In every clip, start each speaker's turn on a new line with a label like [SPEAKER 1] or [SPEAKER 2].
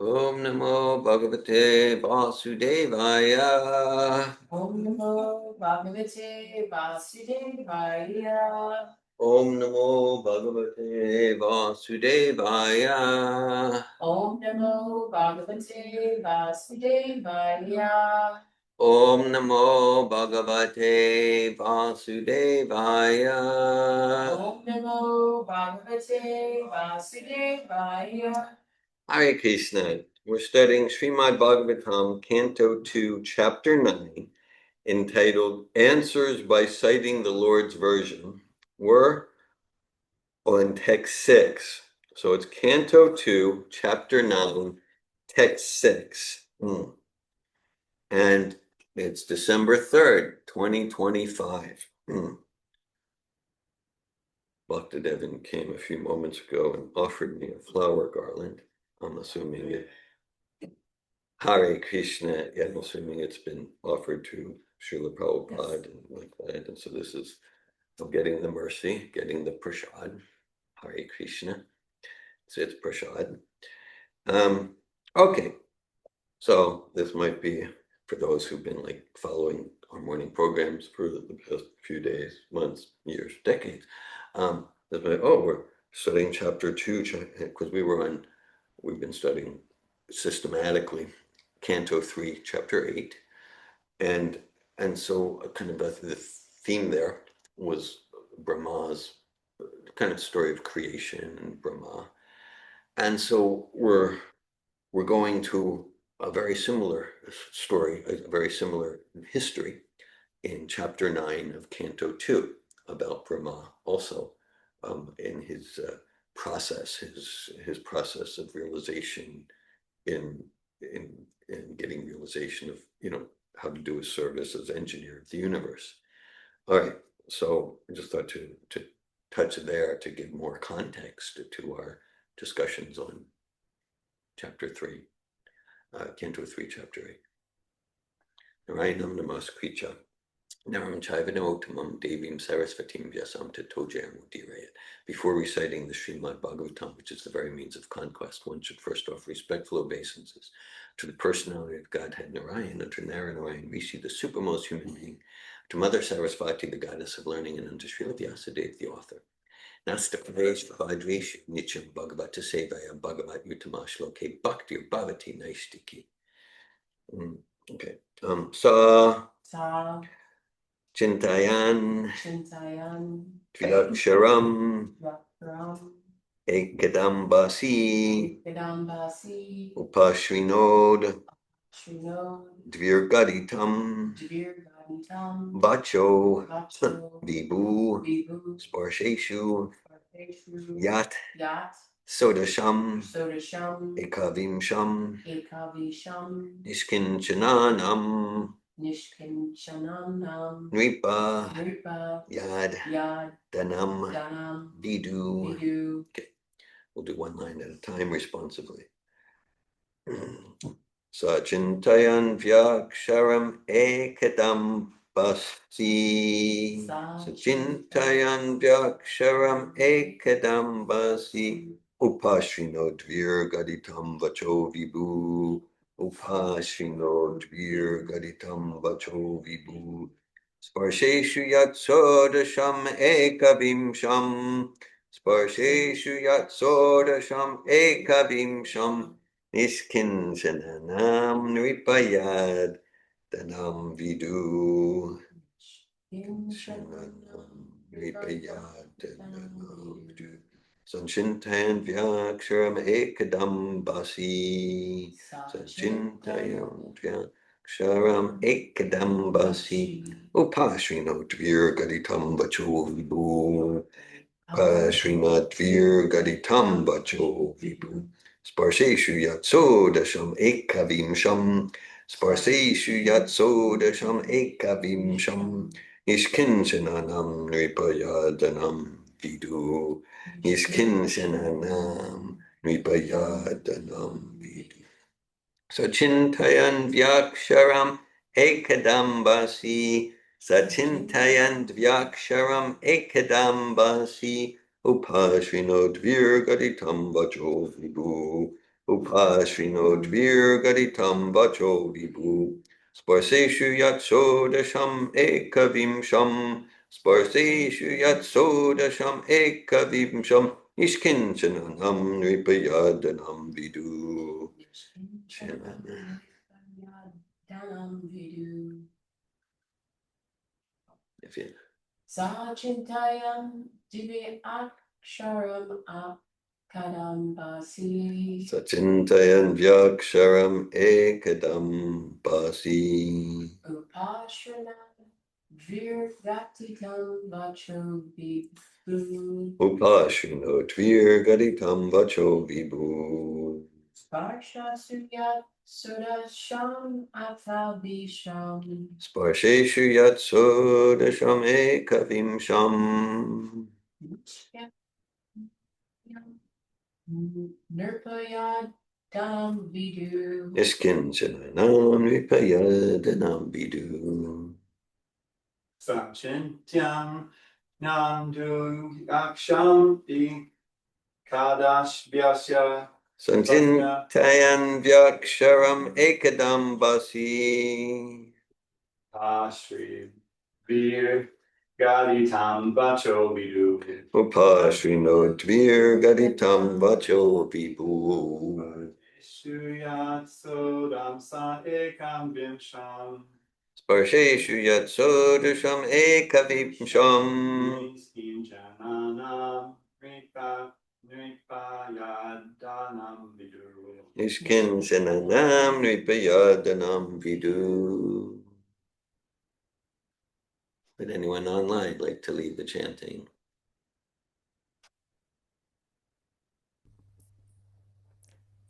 [SPEAKER 1] Om Namo Bhagavate Vasudevaya.
[SPEAKER 2] Om Namo Bhagavate Vasudevaya.
[SPEAKER 1] Om Namo Bhagavate Vasudevaya.
[SPEAKER 2] Om Namo Bhagavate Vasudevaya.
[SPEAKER 1] Om Namo Bhagavate Vasudevaya.
[SPEAKER 2] Om Namo Bhagavate Vasudevaya.
[SPEAKER 1] Hare Krishna. We're studying Srimad Bhagavatam, Canto 2, Chapter 9, entitled Answers by Citing the Lord's Version. We're on text 6. So it's Canto 2, Chapter 9, text 6. And it's December 3rd, 2025. Bhakta Devin came a few moments ago and offered me a flower garland. I'm assuming it. Hare Krishna. Yeah, I'm assuming it's been offered to Srila Prabhupada and like that. And so this is of getting the mercy, getting the prasad. Hare Krishna. So it's prasad. Okay. So this might be for those who've been like following our morning programs for the past few days, months, years, decades. We're studying chapter 2 because we've been studying systematically Canto 3, chapter 8, and so kind of the theme there was Brahma's kind of story of creation and Brahma, and so we're going to a very similar story, a very similar history in chapter 9 of Canto 2 about Brahma also, in his process, his process of realization in getting realization of, how to do his service as engineer of the universe. All right, so I just thought to touch there to give more context to our discussions on chapter 3. Canto 3, chapter 8. Narayanam namaskricha. Naram Chaivanottamam Devim Sarasvatim Vyasam Tatojayam Dhira. Before reciting the Srimad Bhagavatam, which is the very means of conquest, one should first offer respectful obeisances to the personality of Godhead Narayana, to Narayan Rishi, the supermost human being, to Mother Sarasvati, the goddess of learning, and unto Srila Vyasadeva, the author. Nastapadesh Vadresh Nityam Bhagavata Sevaya Bhagavat Utama Shloke Bhakti Bhavati Naistiki. Okay. Sa Chintayan Tviyaksharam Ekadambasi Upashrinod Dvirgaditam Vacho Vibhu Sparsheshu Yat Sodasham Ekavimsham Nishkinchananam Nripa Yad Danam Vidu. Okay, we'll do one line at a time responsibly. Sachintayan Vyaksharam Ekadam Basi. Sachintayan Vyaksharam Ekadam Basi. Upashrino Dvir Gaditam Vacho Vibhu. Upashrino Dvir Gaditam Vacho Vibhu. Sparsheshu Yatsodasham Ekavimsham. Sparsheshu Yatsodasham Ekavimsham. Nishkinchananam Nripayad Danam Vidu. Nishkinchananam Nripayad Danam Vidu. Sanchintayan Vyaksharam Ekadam Basi. Sanchintayan Vyaksharam Ekadam Basi. Upashrino Dvir Gaditam Vacho Vibu. Upashrino Dvir Gaditam Vacho Vibu. Sparseshu Yatso Dasham Ekavimsham. Sparseshu Yatso Dasham Ekavimsham. Nishkinchananam Nripayadanam Vidu. Nishkinchananam Nripayadanam Vidu. Sachintayan Vyaksharam Ekadambasi. Sachintayan Vyaksharam Ekadambasi. Upashrino Dvir Gaditam Vacho Vibhu. Upashrino dvir gaditam vacho vibhu. Sparseshu yatso dasham ekavimsham. Sparseshu yatso dasham ekavimsham. Ishkinchananam nripayadanam vidu. If you
[SPEAKER 2] Sachintayam divi aksharam akadambasi.
[SPEAKER 1] Sachintayan vyaksharam ekadam basi.
[SPEAKER 2] Upashrana virgatitam vacho vibhu.
[SPEAKER 1] Upashrino tvir gaditam vacho vibhu.
[SPEAKER 2] Sparsha suryat sudasham athabisham.
[SPEAKER 1] Sparsheshu yatso dasham ekavimsham.
[SPEAKER 2] Nirpayadam vidu.
[SPEAKER 1] Niskincananam vipayadanam vidu.
[SPEAKER 3] Sachintyam Nandu Aksham Kadash Vyasya
[SPEAKER 1] Santintayan vyaksharam ekadam basi.
[SPEAKER 3] Ashri Vir Gaditam Vacho Vidu
[SPEAKER 1] Upashrino dvir gaditam vacho vibhu.
[SPEAKER 3] Shuyat Sodam Sa Ekam Vimsham
[SPEAKER 1] Sparsheshu yatso dasham ekavimsham.
[SPEAKER 3] Niskinjananam Nipayadanam Vidu
[SPEAKER 1] Niskinsananam nipayadanam vidu. Would anyone online like to lead the chanting?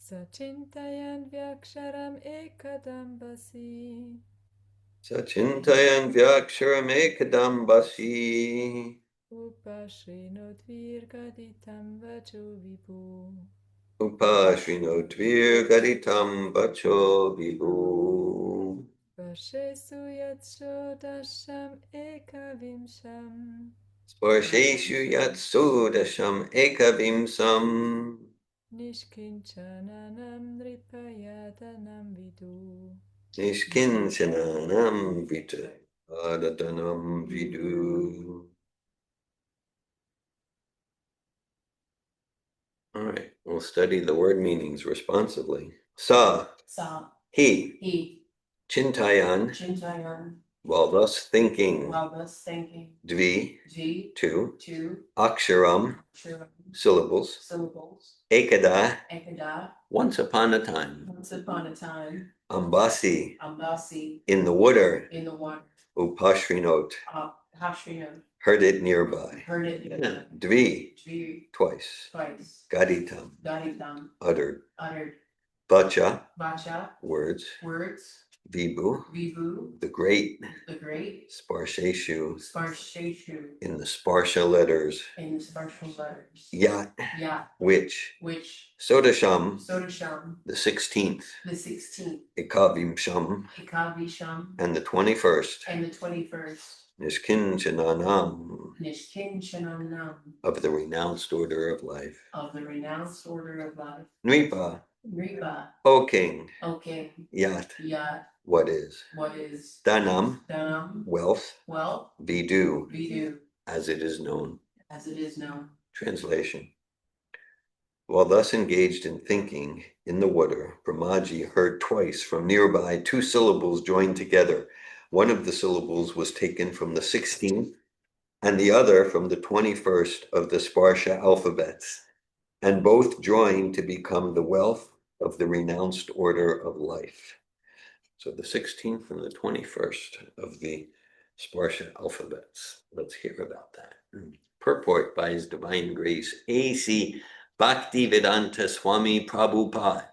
[SPEAKER 4] Sachintayan vyaksharam ekadam basi.
[SPEAKER 1] Sachintayan vyaksharam ekadam basi.
[SPEAKER 4] Upashrino dvirgaditam vacho vibhu.
[SPEAKER 1] Upashrino dvir gaditam vacho vibhu.
[SPEAKER 4] Vashesu yatsho dasham ekavimsham.
[SPEAKER 1] Sparsheshu yatso dasham ekavimsam.
[SPEAKER 4] Nishkinchananam nripayadanam vidu.
[SPEAKER 1] Nishkinchananam vipayadanam vidu. All right, we'll study the word meanings responsively. Sa,
[SPEAKER 2] Sa,
[SPEAKER 1] he, chintayan,
[SPEAKER 2] chintayan,
[SPEAKER 1] while thus thinking, dvi, two, aksharam, syllables, ekada, once upon a time, ambasi, in the water, upashrinot, heard it nearby, dvi, twice, gaditam, uttered, vacha, words, vibhu, the great, sparsheshu, in the sparsha letters, yat, which, sodasham, the 16th, ikavimsham, and the 21st, nishkinchananam, of the renounced order of life. Nripa, O king, yat, what is, danam, wealth, vidu, as it is known. Translation. While thus engaged in thinking in the water, Brahmaji heard twice from nearby two syllables joined together. One of the syllables was taken from the 16th and the other from the 21st of the Sparsha alphabets, and both joined to become the wealth of the renounced order of life. So the 16th and the 21st of the Sparsha alphabets. Let's hear about that. Purport by His Divine Grace, A.C. Bhaktivedanta Swami Prabhupada.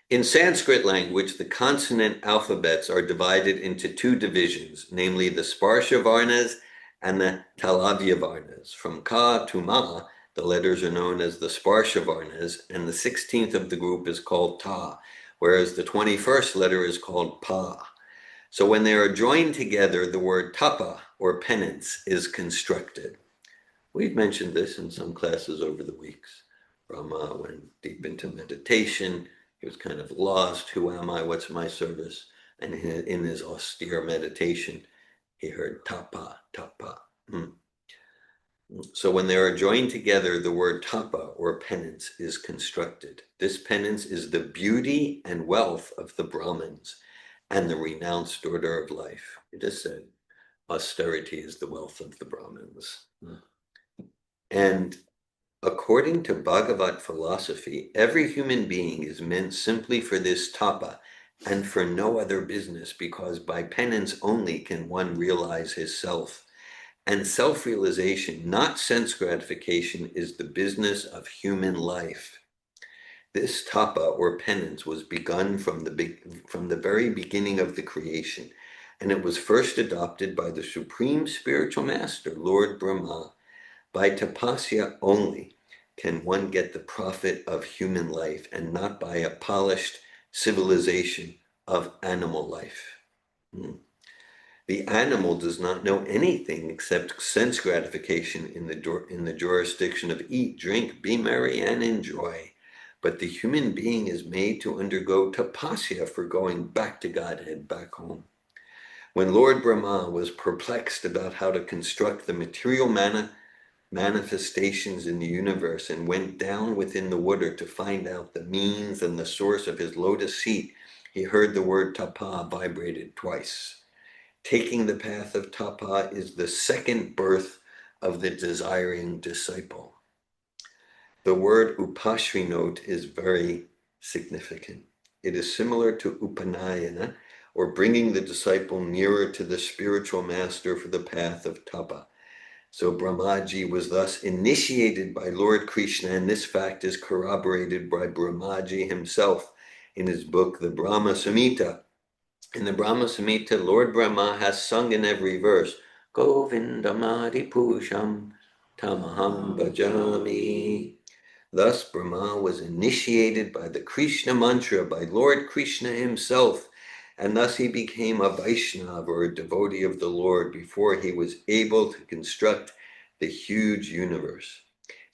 [SPEAKER 1] In Sanskrit language, the consonant alphabets are divided into two divisions, namely the Sparsha Varnas and the Talavya Varnas. From Ka to Ma, the letters are known as the Sparsha Varnas, and the 16th of the group is called Ta, whereas the 21st letter is called Pa. So when they are joined together, the word tapa, or penance, is constructed. We've mentioned this in some classes over the weeks. Brahma went deep into meditation. He was kind of lost. Who am I? What's my service? And in his austere meditation, he heard tapa, tapa. So when they are joined together, the word tapa or penance is constructed. This penance is the beauty and wealth of the Brahmins and the renounced order of life. It just said austerity is the wealth of the Brahmins. And according to Bhagavat philosophy, every human being is meant simply for this tapa and for no other business, because by penance only can one realize his self. And self-realization, not sense gratification, is the business of human life. This tapa or penance was begun from the very beginning of the creation, and it was first adopted by the supreme spiritual master, Lord Brahma. By tapasya only can one get the profit of human life, and not by a polished civilization of animal life. The animal does not know anything except sense gratification in the jurisdiction of eat, drink, be merry, and enjoy. But the human being is made to undergo tapasya for going back to Godhead, back home. When Lord Brahma was perplexed about how to construct the material manifestations in the universe and went down within the water to find out the means and the source of his lotus seat, he heard the word tapa vibrated twice. Taking the path of tapa is the second birth of the desiring disciple. The word upashrinot is very significant. It is similar to upanayana, or bringing the disciple nearer to the spiritual master for the path of tapa. So Brahmaji was thus initiated by Lord Krishna, and this fact is corroborated by Brahmaji himself in his book, the Brahma Samhita. In the Brahma Samhita, Lord Brahma has sung in every verse, Govinda Madi Pusham Tamaham Bhajami. Thus, Brahma was initiated by the Krishna mantra by Lord Krishna himself, and thus he became a Vaishnava, or a devotee of the Lord, before he was able to construct the huge universe.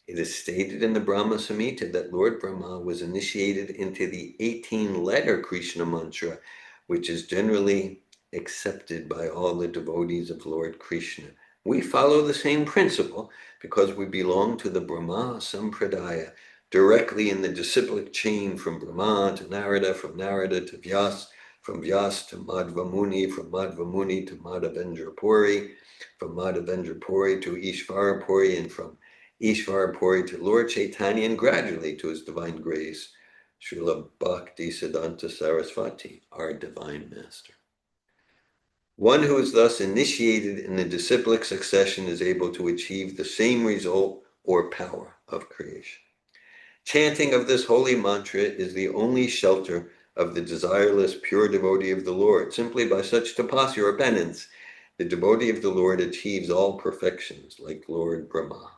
[SPEAKER 1] It is stated in the Brahma Samhita that Lord Brahma was initiated into the 18-letter Krishna mantra, which is generally accepted by all the devotees of Lord Krishna. We follow the same principle because we belong to the Brahma Sampradaya, directly in the disciplic chain from Brahma to Narada, from Narada to Vyas, from Vyas to Madhva Muni, from Madhva Muni to Madhavendra Puri, from Madhavendra Puri to Ishvara Puri, and from Ishvara Puri to Lord Chaitanya, and gradually to his divine grace, Srila Bhakti Siddhanta Sarasvati, our divine master. One who is thus initiated in the disciplic succession is able to achieve the same result or power of creation. Chanting of this holy mantra is the only shelter of the desireless pure devotee of the Lord. Simply by such tapasya or penance, the devotee of the Lord achieves all perfections like Lord Brahma.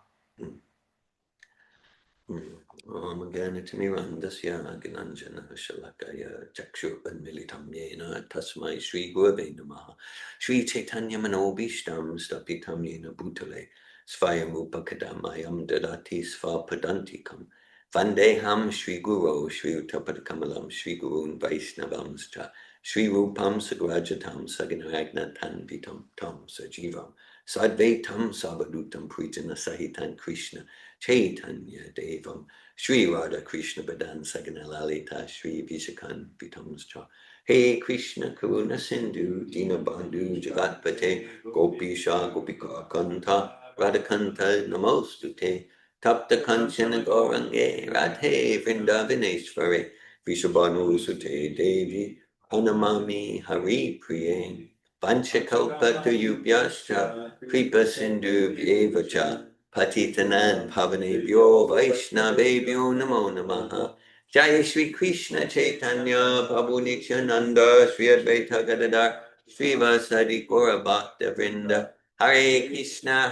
[SPEAKER 1] Om Ganatimirandasya Gananjana Shalakaya Chakshur Unmilitam Yena Tasmai Shri Gurave Namaha Shri Chaitanya Manobishtam Stapitam Yena Bhutale Svayamupa Kadamayam Dadati Svapadantikam Vandeham Shri Guru Shri Utapadakamalam Shri Gurun Vaisnavamscha Shri Rupam Sagrajatam Saganaragna Tanvitam Tam Sajivam Sadvaitam Savadutam Prijana Sahitan Krishna Chaitanya Devam Shri Radha Krishna Badan Sagana Lalita Shri Vishakan Vitamscha Hey Krishna Karuna Sindhu Dina Bandhu Jagatpate Gopisha Gopika Kanta Radhakanta Namostute Tapta Kanchana Gorange Radhe Vrindavaneshwari Vishabhanu Sute Devi Anamami Hari Priye Vanchakalpa Tuyubhyascha Kripa Sindhu Vyevacha Patitanan Pavanebhyo Vaishnavebhyo Namo Namaha Jaya Shri Krishna Chaitanya Prabhu Nityananda Shri Advaita Gadadhar Shri Vasadi Gaura Bhakta Vrinda Hare Krishna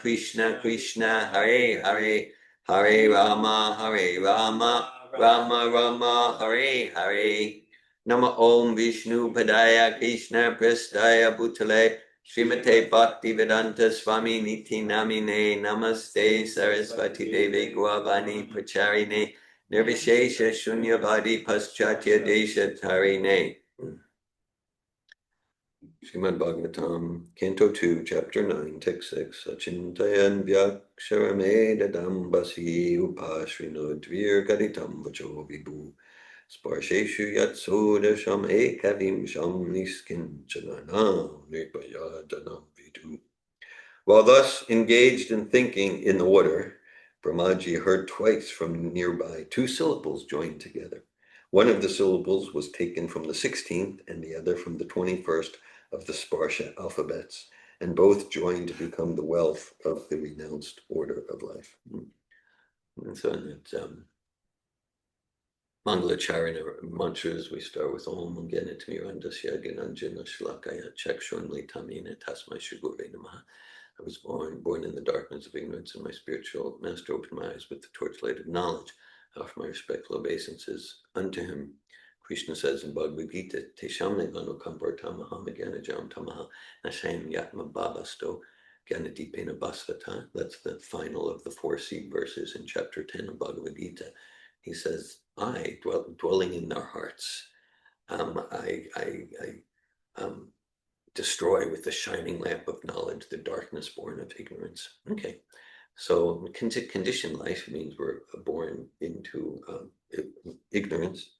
[SPEAKER 1] Krishna Krishna Hare Hare Hare Rama Rama Rama Hare Hare Nama Om Vishnu Padaya Krishna Prastaya Bhutale Srimate Bhaktivedanta Swami Niti Namine Namaste Saraswati Devi Guavani Pacharine Nirvishesha Shunyavadi Paschatya Desha Tarine. Srimad Bhagavatam, Canto 2, Chapter 9, Text 6. Achintayan Vyaksharame Dadambasi Upashrino Dvir Gaditam Vacho Vibhu Sparsheshu Yatsodasham Ekavim Sham Niskinchana Nipayadanam Vidu. While thus engaged in thinking in order, Brahmaji heard twice from nearby 2 syllables joined together. One of the syllables was taken from the 16th and the other from the 21st of the Sparsha alphabets, and both joined to become the wealth of the renounced order of life. And so it's Mangalacharana mantras, we start with Om Ganatmirandasya Gananjana Shlakaya Chakshurmli Tamina Tasmai Shugure Namaha. I was born in the darkness of ignorance, and my spiritual master opened my eyes with the torchlight of knowledge. I offer my respectful obeisances unto him. Krishna says in Bhagavad Gita, Teshamne Ganu Kampar Tamaham Gyanajam Tamaha Nashayam Yatma Babasto Gyanadipena Basvata. That's the final of the 4 seed verses in chapter 10 of Bhagavad Gita. He says, I, dwelling in their hearts, I destroy with the shining lamp of knowledge the darkness born of ignorance. Okay, so conditioned life means we're born into ignorance.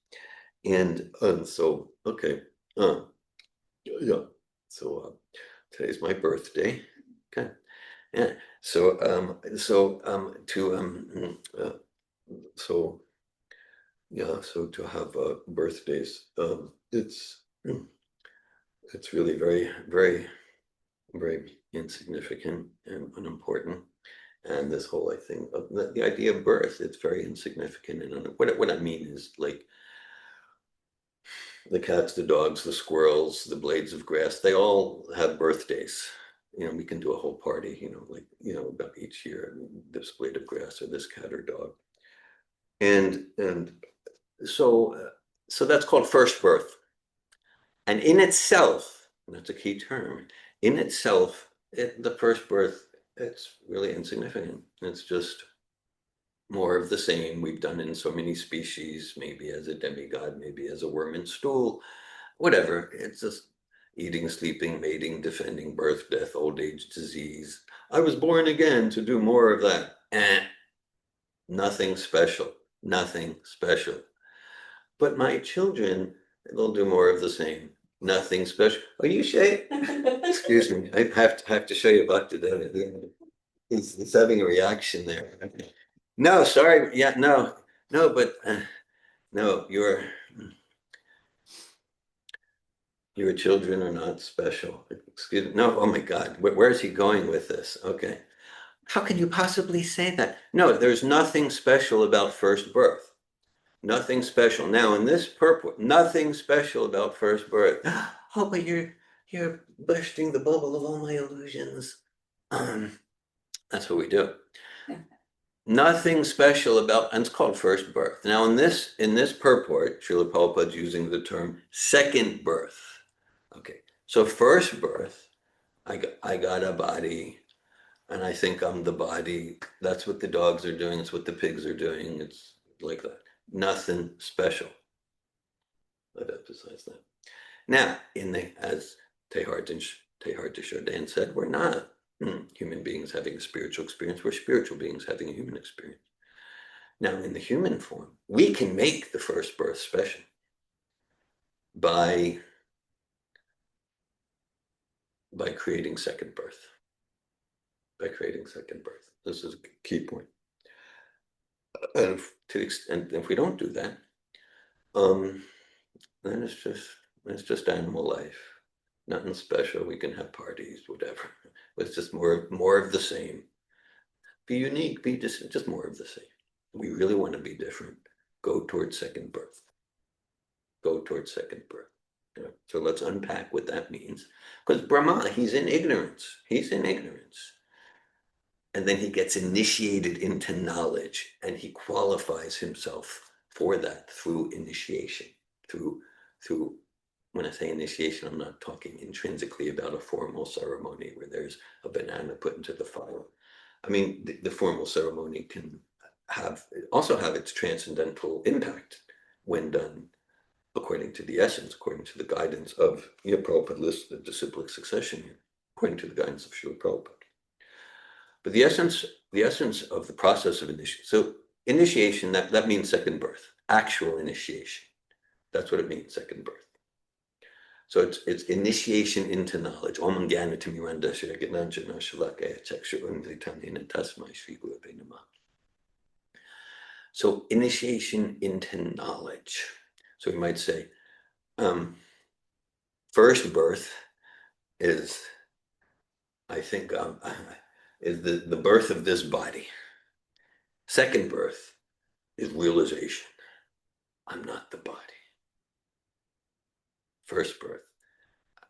[SPEAKER 1] And so, okay, yeah, so today's my birthday. Okay, yeah, so to have birthdays, it's really very, very, very insignificant and unimportant. And this whole, I think, the idea of birth, it's very insignificant. And what I mean is, like, the cats, the dogs, the squirrels, the blades of grass, they all have birthdays. We can do a whole party, about each year, this blade of grass or this cat or dog. And so that's called first birth. And in itself, and that's a key term, in itself, the first birth, it's really insignificant. It's just more of the same we've done in so many species, maybe as a demigod, maybe as a worm in stool, whatever. It's just eating, sleeping, mating, defending, birth, death, old age, disease. I was born again to do more of that. Nothing special, nothing special. But my children, they'll do more of the same. Nothing special. Are you Shay? Excuse me. I have to show you about today. He's having a reaction there. No, sorry. Yeah, no, but no, your children are not special. Excuse me. No, oh my God. Where's he going with this? Okay. How can you possibly say that? No, there's nothing special about first birth. Nothing special. Now in this purport, nothing special about first birth. Oh, but you're bursting the bubble of all my illusions. That's what we do. Nothing special about, and it's called first birth. Now in this purport, Srila Prabhupada's using the term second birth. Okay, so first birth, I got a body, and I think I'm the body. That's what the dogs are doing. It's what the pigs are doing. It's like that. Nothing special. I'd emphasize that. Now, as Teilhard de Chardin said, we're not human beings having a spiritual experience. We're spiritual beings having a human experience. Now, in the human form, we can make the first birth special by creating second birth. By creating second birth. This is a key point. And if we don't do that, then it's just animal life. Nothing special. We can have parties, whatever. It's just more of the same. Be unique. Be just more of the same. We really want to be different. Go towards second birth. Go towards second birth. So let's unpack what that means. Because Brahma, he's in ignorance. He's in ignorance. And then he gets initiated into knowledge, and he qualifies himself for that through initiation, through when I say initiation, I'm not talking intrinsically about a formal ceremony where there's a banana put into the fire. I mean, the formal ceremony can also have its transcendental impact when done according to the essence, according to the guidance of, Prabhupada lists the disciplic succession here, according to the guidance of Srila Prabhupada. But the essence of the process of initiation. So initiation, that means second birth, actual initiation. That's what it means, second birth. So it's initiation into knowledge. Om Jnana Timirandasya Gnanjana Shalakaya Chakshurunditanena Tasmai Shri Gurave Namah. So initiation into knowledge. So we might say, first birth is, I think, is the birth of this body. Second birth is realization. I'm not the body. First birth,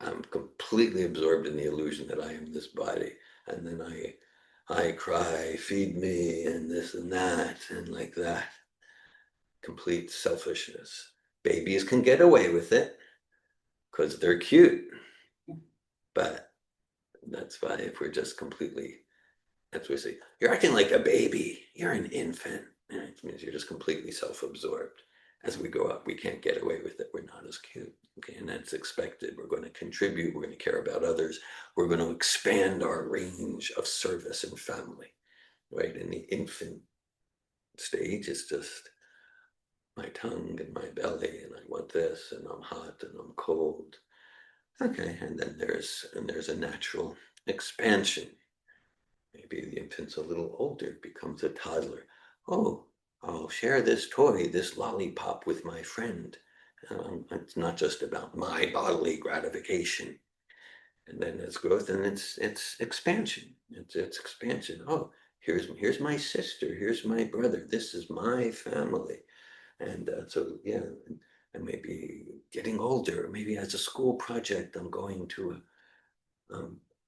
[SPEAKER 1] I'm completely absorbed in the illusion that I am this body. And then I cry, feed me, and this and that, and like that. Complete selfishness. Babies can get away with it because they're cute. But that's why if we're just completely, that's what we say, you're acting like a baby, you're an infant. And it means you're just completely self-absorbed. As we grow up, we can't get away with it. We're not as cute. Okay, and that's expected. We're going to contribute. We're going to care about others. We're going to expand our range of service and family. Right? In the infant stage, it's just my tongue and my belly, and I want this, and I'm hot and I'm cold. Okay, and then there's a natural expansion. Maybe the infant's a little older, becomes a toddler. Oh, I'll share this toy, this lollipop with my friend. It's not just about my bodily gratification. And then it's growth, and it's expansion. It's expansion. Oh, here's my sister. Here's my brother. This is my family. And so, yeah, and maybe getting older. Maybe as a school project, I'm going to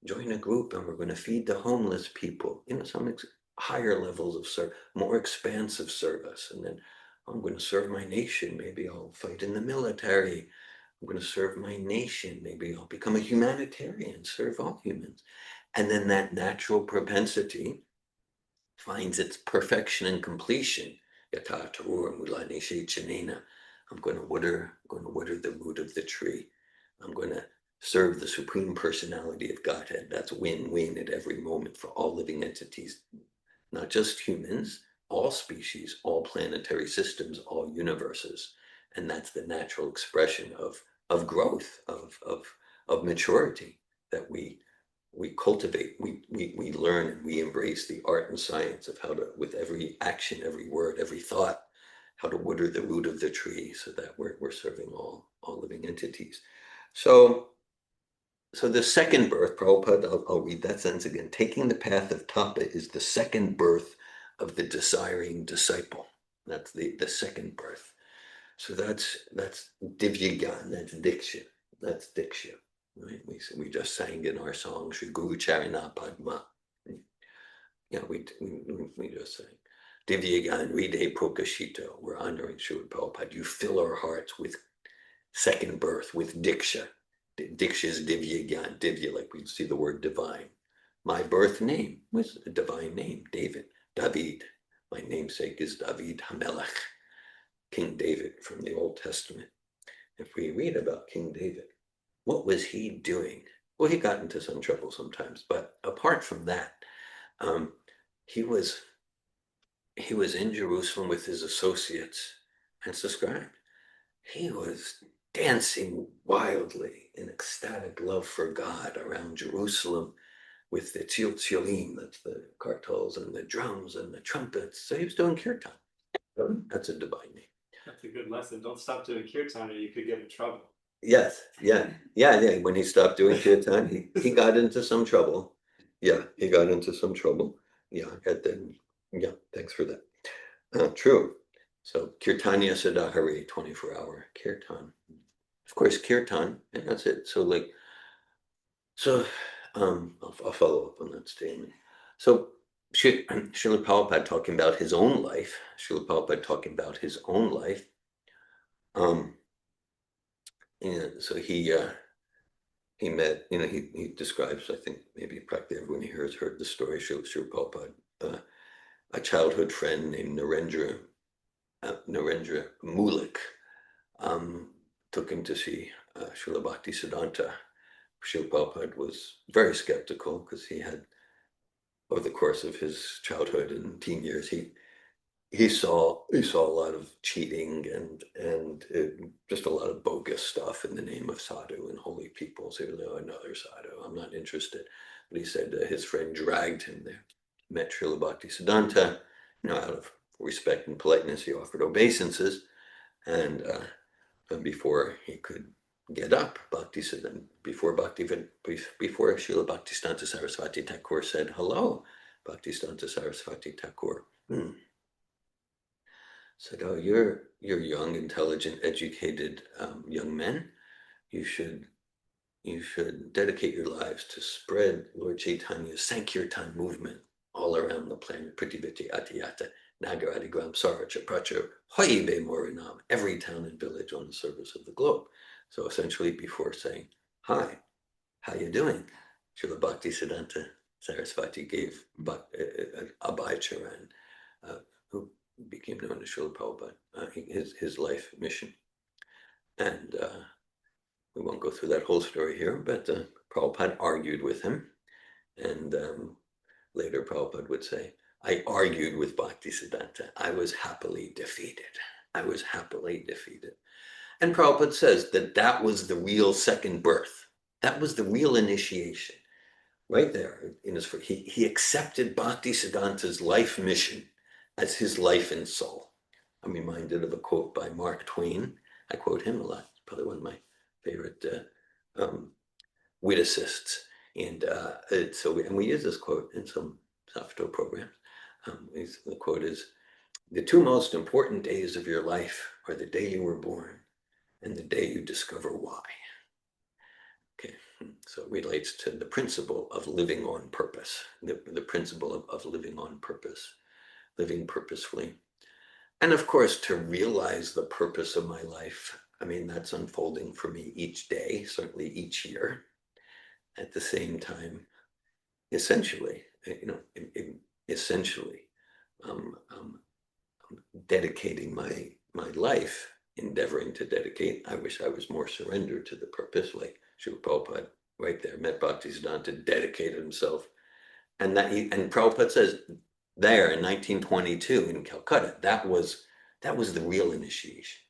[SPEAKER 1] join a group and we're going to feed the homeless people. Some higher levels of service, more expansive service. And then I'm going to serve my nation. Maybe I'll fight in the military. I'm going to serve my nation. Maybe I'll become a humanitarian, serve all humans. And then that natural propensity finds its perfection and completion. I'm going to water the root of the tree. I'm going to serve the Supreme Personality of Godhead. That's win-win at every moment for all living entities, not just humans, all species, all planetary systems, all universes. And that's the natural expression of growth, of maturity that we cultivate, we learn, and we embrace the art and science of how to, with every action, every word, every thought, how to water the root of the tree so that we're serving all living entities. So the second birth, Prabhupada, I'll read that sentence again. Taking the path of tapa is the second birth of the desiring disciple. That's the second birth. So that's divyagan, that's diksha, that's diksha. Right? We just sang in our song, Shri Guru Charana Padma. Yeah, we just sang. Divyagan Ride Prokashito. We're honoring Srila Prabhupada. You fill our hearts with second birth, with diksha. Diksha is divyagan. Divya, like we see the word divine. My birth name was a divine name, David, David. My namesake is David Hamelech, King David from the Old Testament. If we read about King David, what was he doing? Well, he got into some trouble sometimes, but apart from that, he was in Jerusalem with his associates and subscribed. He was dancing wildly in ecstatic love for God around Jerusalem with the tziolim, that's the kartals and the drums and the trumpets. So he was doing kirtan. That's a divine name.
[SPEAKER 3] That's a good lesson. Don't stop doing kirtan or you could get in trouble.
[SPEAKER 1] Yes, yeah. When he stopped doing kirtan, he got into some trouble. Yeah, he got into some trouble. Yeah, and then, yeah, thanks for that. True. So Kirtanya Sadahari, 24-hour kirtan. Of course, kirtan, and that's it. So I'll follow up on that statement. So Srila Prabhupada talking about his own life. Srila Prabhupada talking about his own life. And so he met, he describes, I think maybe practically everyone here has heard the story, Srila Prabhupada, a childhood friend named Narendra Mulek, took him to see Srila Bhakti Siddhanta. Srila Prabhupada was very skeptical because he had, over the course of his childhood and teen years, he saw a lot of cheating and just a lot of bogus stuff in the name of sadhu and holy people. So he was like, oh, another sadhu, I'm not interested. But he said his friend dragged him there, met Srila Bhakti Siddhanta, out of respect and politeness, he offered obeisances, and before he could get up, before Srila Bhaktisiddhanta Saraswati Thakur said hello, Bhaktisiddhanta Saraswati Thakur said, "Oh, you're young, intelligent, educated young men. You should dedicate your lives to spread Lord Chaitanya's Sankirtan movement all around the planet. Pritiviti Atiyata Nagaradi Gram Saracha Pracha Hoibe Morinam, every town and village on the surface of the globe." So essentially, before saying hi, how you doing, Srila Bhakti Siddhanta Saraswati gave Abhay Charan, who became known as Srila Prabhupada, his life mission. And we won't go through that whole story here, but Prabhupada argued with him. And later Prabhupada would say, I argued with Bhakti Siddhanta. I was happily defeated. I was happily defeated. And Prabhupada says that was the real second birth. That was the real initiation. Right there, he accepted Bhakti Siddhanta's life mission as his life and soul. I'm reminded of a quote by Mark Twain. I quote him a lot. It's probably one of my favorite witticisms. And we use this quote in some software programs. The quote is, "The two most important days of your life are the day you were born and the day you discover why." Okay, so it relates to the principle of living on purpose, the principle of living on purpose, living purposefully. And of course, to realize the purpose of my life, I mean, that's unfolding for me each day, certainly each year. At the same time, essentially, dedicating my life, endeavoring to dedicate. I wish I was more surrendered to the purpose, like Srila Prabhupada right there, met Bhaktisiddhanta, dedicated himself. And Prabhupada says there in 1922 in Calcutta, that was the real initiation.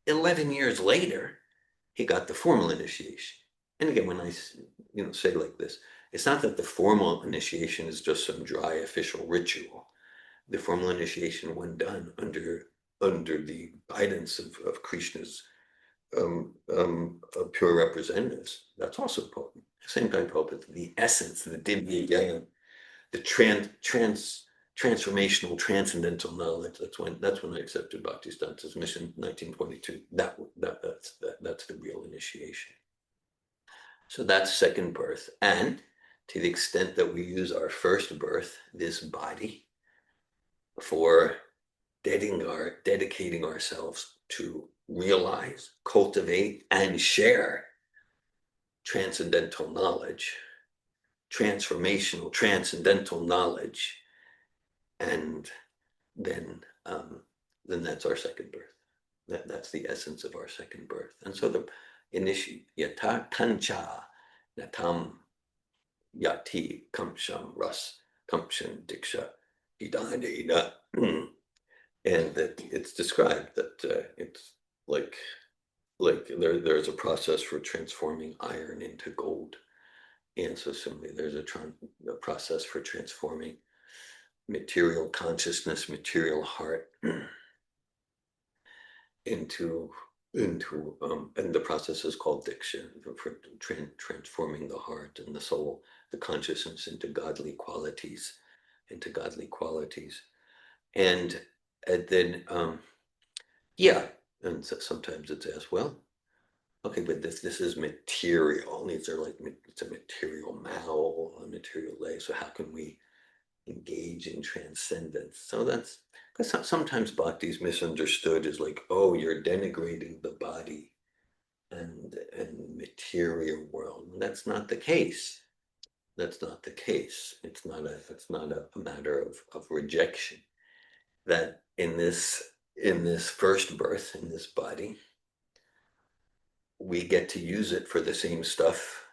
[SPEAKER 1] 11 years later, he got the formal initiation. And again, when I say like this, it's not that the formal initiation is just some dry official ritual. The formal initiation, when done under the guidance of Krishna's pure representatives, that's also potent. At the same time, potent, the essence, the divya jnana, the transformational, transcendental knowledge. That's when I accepted Bhaktisiddhanta's mission, 1922. That's the real initiation. So that's second birth, and to the extent that we use our first birth, this body, for dedicating ourselves to realize, cultivate, and share transcendental knowledge, transformational, transcendental knowledge, and then that's our second birth. That's the essence of our second birth. And so the yata kancha natam yati kamsham ras kamshan diksha idana. And that it's described that it's like there's a process for transforming iron into gold. And so similarly, there's a process for transforming material consciousness, material heart into and the process is called diksha, for transforming the heart and the soul, the consciousness into godly qualities, and then and so sometimes it's asked, well, okay, but this is material. These are like, it's a material mao, a material lay. So how can we engage in transcendence? So that's because sometimes bhakti is misunderstood as like, oh, you're denigrating the body and material world. And that's not the case. That's not the case. It's not a matter of rejection. That in this first birth, in this body, we get to use it for the same stuff,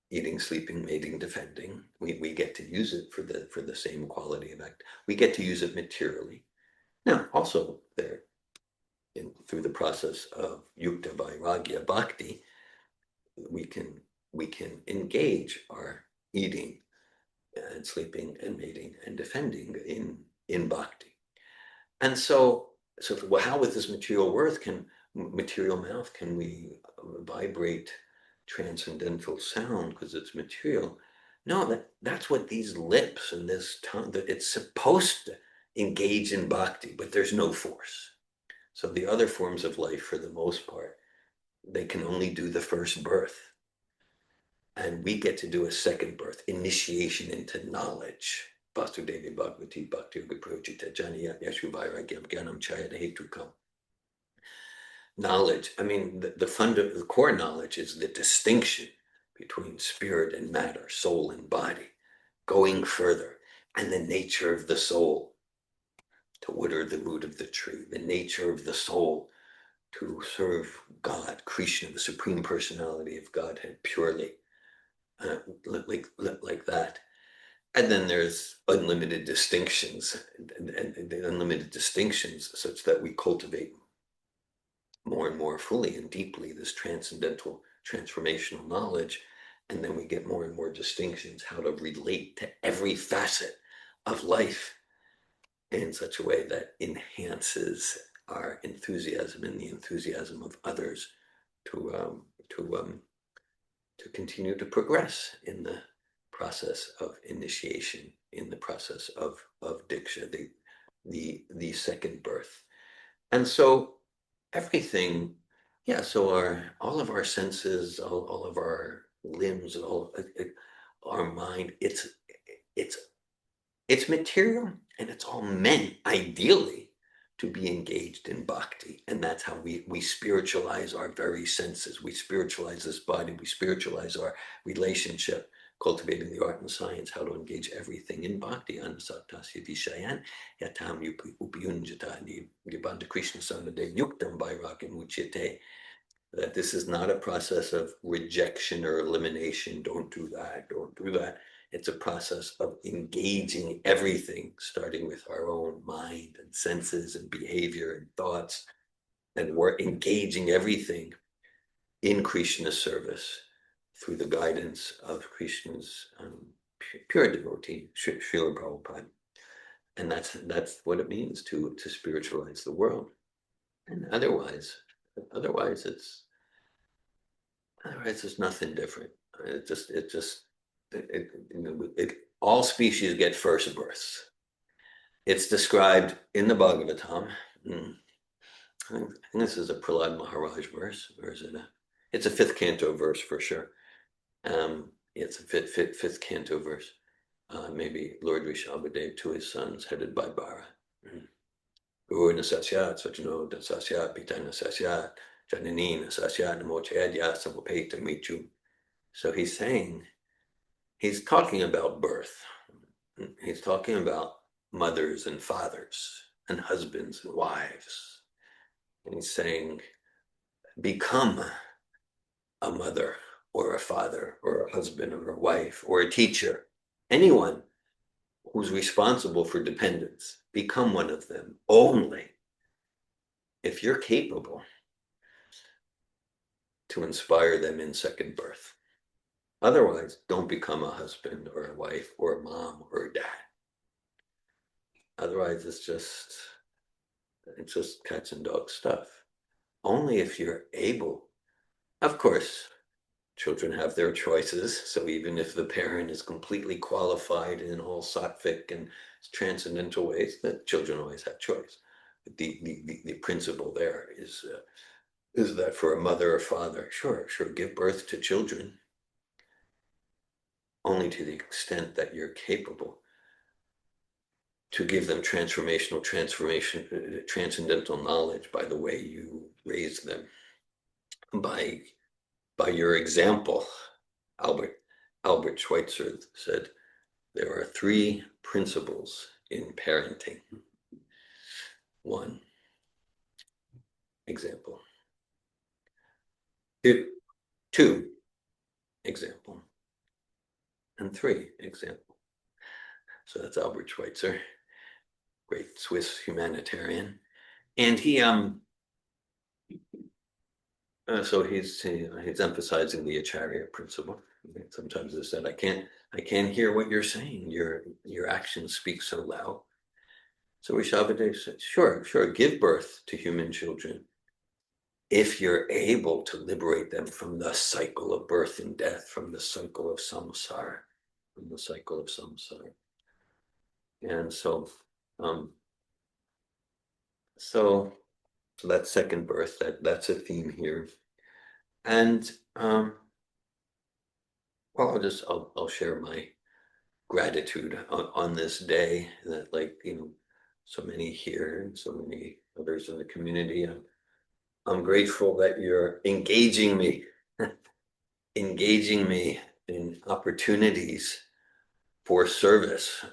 [SPEAKER 1] eating, sleeping, mating, defending. We get to use it for the same quality of act. We get to use it materially. Now, also there, through the process of yukta vairagya bhakti, we can engage our eating and sleeping and mating and defending in bhakti. And so how with this material material mouth can we vibrate transcendental sound because it's material? No, that's what these lips and this tongue, that it's supposed to engage in bhakti, but there's no force. So the other forms of life, for the most part, they can only do the first birth. And we get to do a second birth, initiation into knowledge. Vasudevi Bhagavati Bhakti Yoga Projita Janiyat Yashuvairagyam Gyanam Chayat Hetukam. Knowledge, I mean, the core knowledge is the distinction between spirit and matter, soul and body, going further, and the nature of the soul to water the root of the tree, the nature of the soul to serve God, Krishna, the Supreme Personality of Godhead, purely, like that. And then there's unlimited distinctions, and unlimited distinctions such that we cultivate more and more fully and deeply this transcendental, transformational knowledge. And then we get more and more distinctions, how to relate to every facet of life in such a way that enhances our enthusiasm and the enthusiasm of others to continue to progress in the process of initiation, in the process of diksha, the second birth. And so everything, yeah, so all of our senses, all of our limbs, our mind, it's material, and it's all meant ideally to be engaged in bhakti. And that's how we spiritualize our very senses. We spiritualize this body. We spiritualize our relationship, cultivating the art and science, how to engage everything in bhakti. Anasatasya vishayan yatam upyunjata nibandha Krishna sanadev yuktam vairagam uchyate. That this is not a process of rejection or elimination. Don't do that. Don't do that. It's a process of engaging everything, starting with our own mind and senses and behavior and thoughts. And we're engaging everything in Krishna's service through the guidance of Krishna's pure devotee, Srila Prabhupada. And that's what it means to spiritualize the world. And otherwise it's nothing different. All species get first births. It's described in the Bhagavatam. I think this is a Prahlad Maharaj verse, or is it it's a fifth canto verse for sure. It's a fifth canto verse. Maybe Lord Rishabhadev to his sons, headed by Bara. Guru Nasasyat, Svachano Dasasyat, Pita Nasasyat, Janani Nasasyat, Namo Chayadya, Samapeta Michu. So he's saying, he's talking about birth. He's talking about mothers and fathers and husbands and wives. And he's saying, become a mother or a father or a husband or a wife or a teacher. Anyone who's responsible for dependents, become one of them only if you're capable to inspire them in second birth. Otherwise, don't become a husband or a wife or a mom or a dad. Otherwise, it's just cats and dogs stuff. Only if you're able. Of course, children have their choices. So even if the parent is completely qualified in all sattvic and transcendental ways, the children always have choice. But the principle there is that for a mother or father, sure, give birth to children, only to the extent that you're capable to give them transcendental knowledge by the way you raise them, by by your example, Albert Schweitzer said, there are 3 principles in parenting. 1, example. 2, example. And 3, example. So that's Albert Schweitzer, great Swiss humanitarian. And he so he's emphasizing the Acharya principle. Sometimes they said, I can't hear what you're saying. Your actions speak so loud. So Rishabhadeva said, sure, give birth to human children if you're able to liberate them from the cycle of birth and death, from the cycle of samsara, And so, so that's second birth. That's a theme here. And well, I'll share my gratitude on this day that, like, so many here and so many others in the community. I'm grateful that you're engaging me in opportunities for service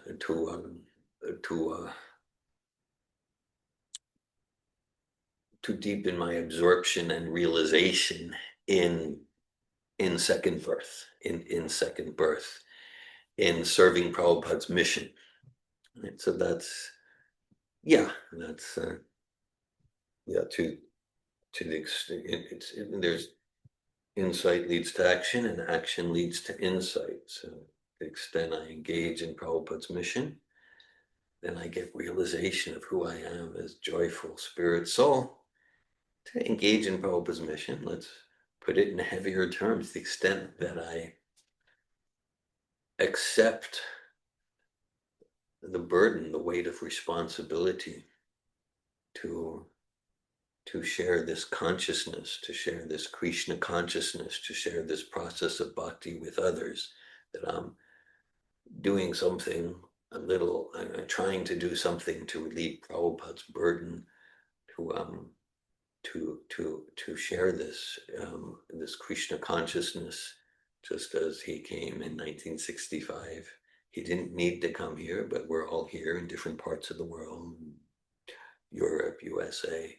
[SPEAKER 1] to deepen my absorption and realization in second birth, in serving Prabhupada's mission. Right? So that's to the extent there's insight leads to action and action leads to insight. So to the extent I engage in Prabhupada's mission, then I get realization of who I am as joyful spirit soul. To engage in Prabhupada's mission, let's put it in heavier terms, the extent that I accept the burden, the weight of responsibility to share this consciousness, to share this Krishna consciousness, to share this process of bhakti with others, that I'm doing something I'm trying to do something to relieve Prabhupada's burden, to share this Krishna consciousness, just as he came in 1965. He didn't need to come here, but we're all here in different parts of the world, Europe, USA,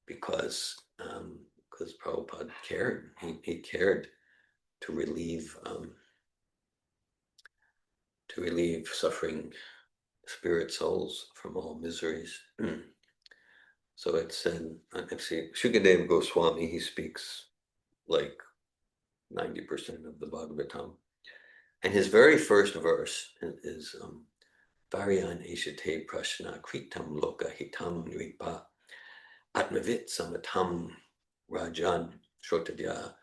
[SPEAKER 1] because Prabhupada cared. He cared to relieve suffering spirit souls from all miseries. So it said, actually, Shukadeva Goswami, he speaks like 90% of the Bhagavatam. And his very first verse is Varyan Eshate Prashna Kritam Loka Hitam Nripa Atmavit Samatam Rajan Shotavya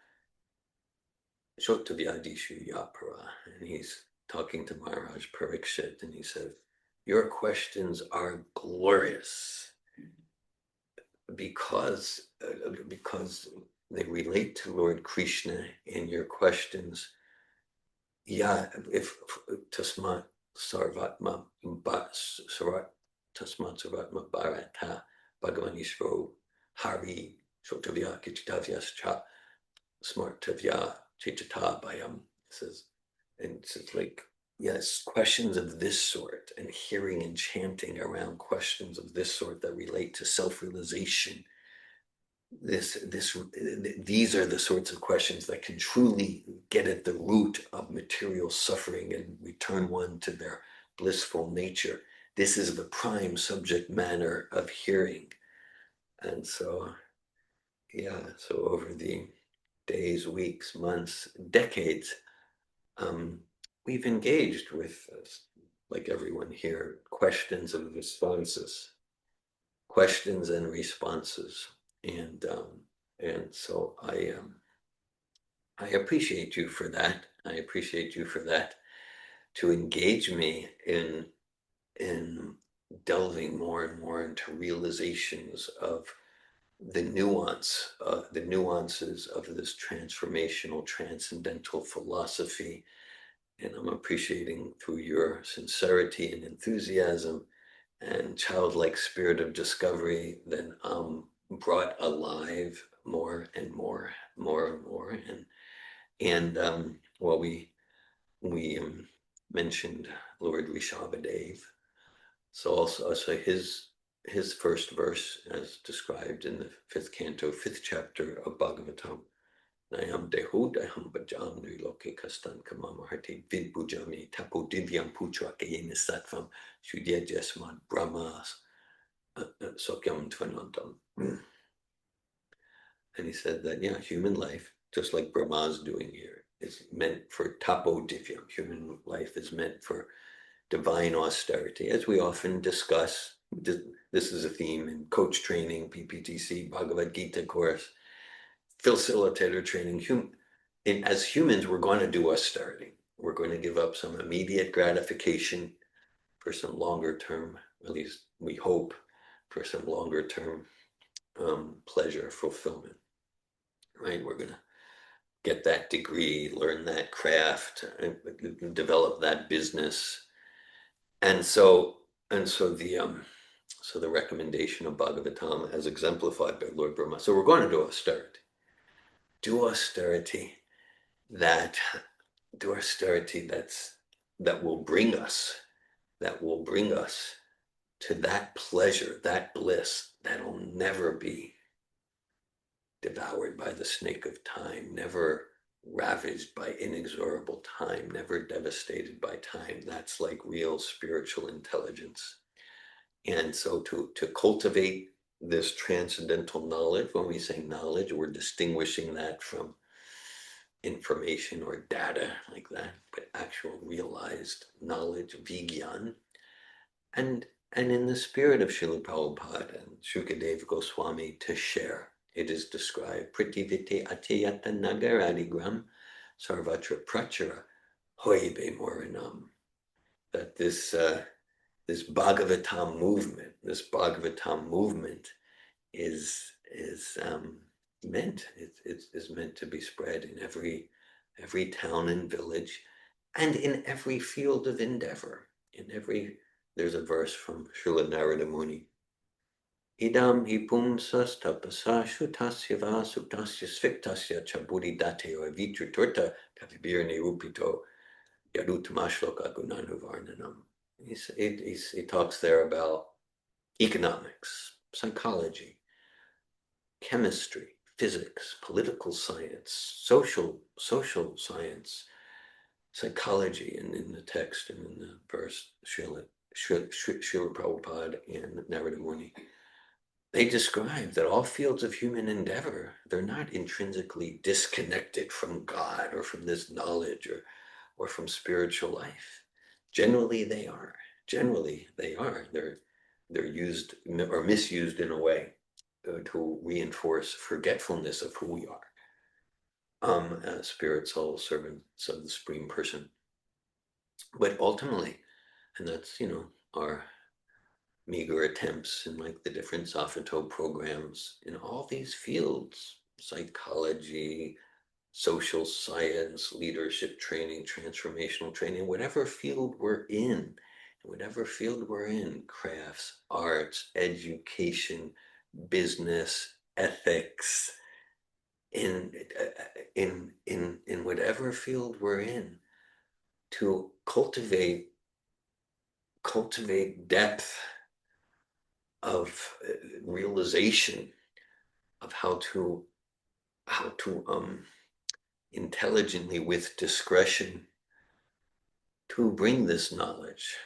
[SPEAKER 1] Dishu Yapara. And he's talking to Maharaj Parikshit, and he said, your questions are glorious because they relate to Lord Krishna, and your questions, if Tasmat Sarvatma Bharata Bhagavan Ishvaro Hari Shotavya Kichitavyascha Smartavya Chichitabayam, says, and it's like, yes, questions of this sort, and hearing and chanting around questions of this sort that relate to self-realization. These are the sorts of questions that can truly get at the root of material suffering and return one to their blissful nature. This is the prime subject matter of hearing. And so, so over the days, weeks, months, decades, we've engaged with, like everyone here, questions and responses. And so I appreciate you for that. To engage me in delving more and more into realizations of the nuances of this transformational, transcendental philosophy. And I'm appreciating, through your sincerity and enthusiasm and childlike spirit of discovery, that I'm brought alive more and more, more and more. And well, we mentioned Lord Rishabhadev. So his first verse, as described in the fifth canto, fifth chapter of Bhagavatam, Nayam dehu daham bhajam niloke kastan kamam harti vidbhujami tapo divyam putra kayena sattvam shudya jasman brahmas sokyam tvanantam. And he said that, yeah, human life, just like Brahma's doing here, is meant for tapo divyam. Human life is meant for divine austerity, as we often discuss. This is a theme in coach training, PPTC, Bhagavad Gita course, facilitator training. As humans, we're going to do austerity. We're going to give up some immediate gratification for some longer term, at least we hope, for some longer term pleasure fulfillment, right? We're going to get that degree, learn that craft, develop that business. And so the recommendation of Bhagavatam as exemplified by Lord Brahma. So we're going to do austerity. Do austerity that will bring us to that pleasure, that bliss that'll never be devoured by the snake of time, never ravaged by inexorable time, never devastated by time. That's like real spiritual intelligence. And so to cultivate this transcendental knowledge, when we say knowledge, we're distinguishing that from information or data like that, but actual realized knowledge, vigyan. And in the spirit of Srila Prabhupada and Shukadeva Goswami, to share. It is described, Prativite Atiyata Nagaradigram Sarvatra Prachara Hoibe Moranam. That this Bhagavatam movement is meant to be spread in every town and village, and in every field of endeavor. There's a verse from Srila Narada Muni. Idam hi pumsas tapasa shutasya va sutasya sviktasya chaburi date or vitriturta kavibir nirupito yarutamashloka gunanuvarnanam. He talks there about economics, psychology, chemistry, physics, political science, social science, psychology, and in the text and in the verse, Srila Prabhupada and Narada Muni, they describe that all fields of human endeavor, they're not intrinsically disconnected from God or from this knowledge or from spiritual life. Generally, they are. They're used or misused in a way to reinforce forgetfulness of who we are as spirit, soul, servants of the Supreme Person. But ultimately, and that's, our meager attempts in like the different Safito programs in all these fields, psychology, social science, leadership training, transformational training, whatever field we're in, crafts, arts, education, business, ethics, in whatever field we're in, to cultivate depth of realization of how to intelligently, with discretion, to bring this knowledge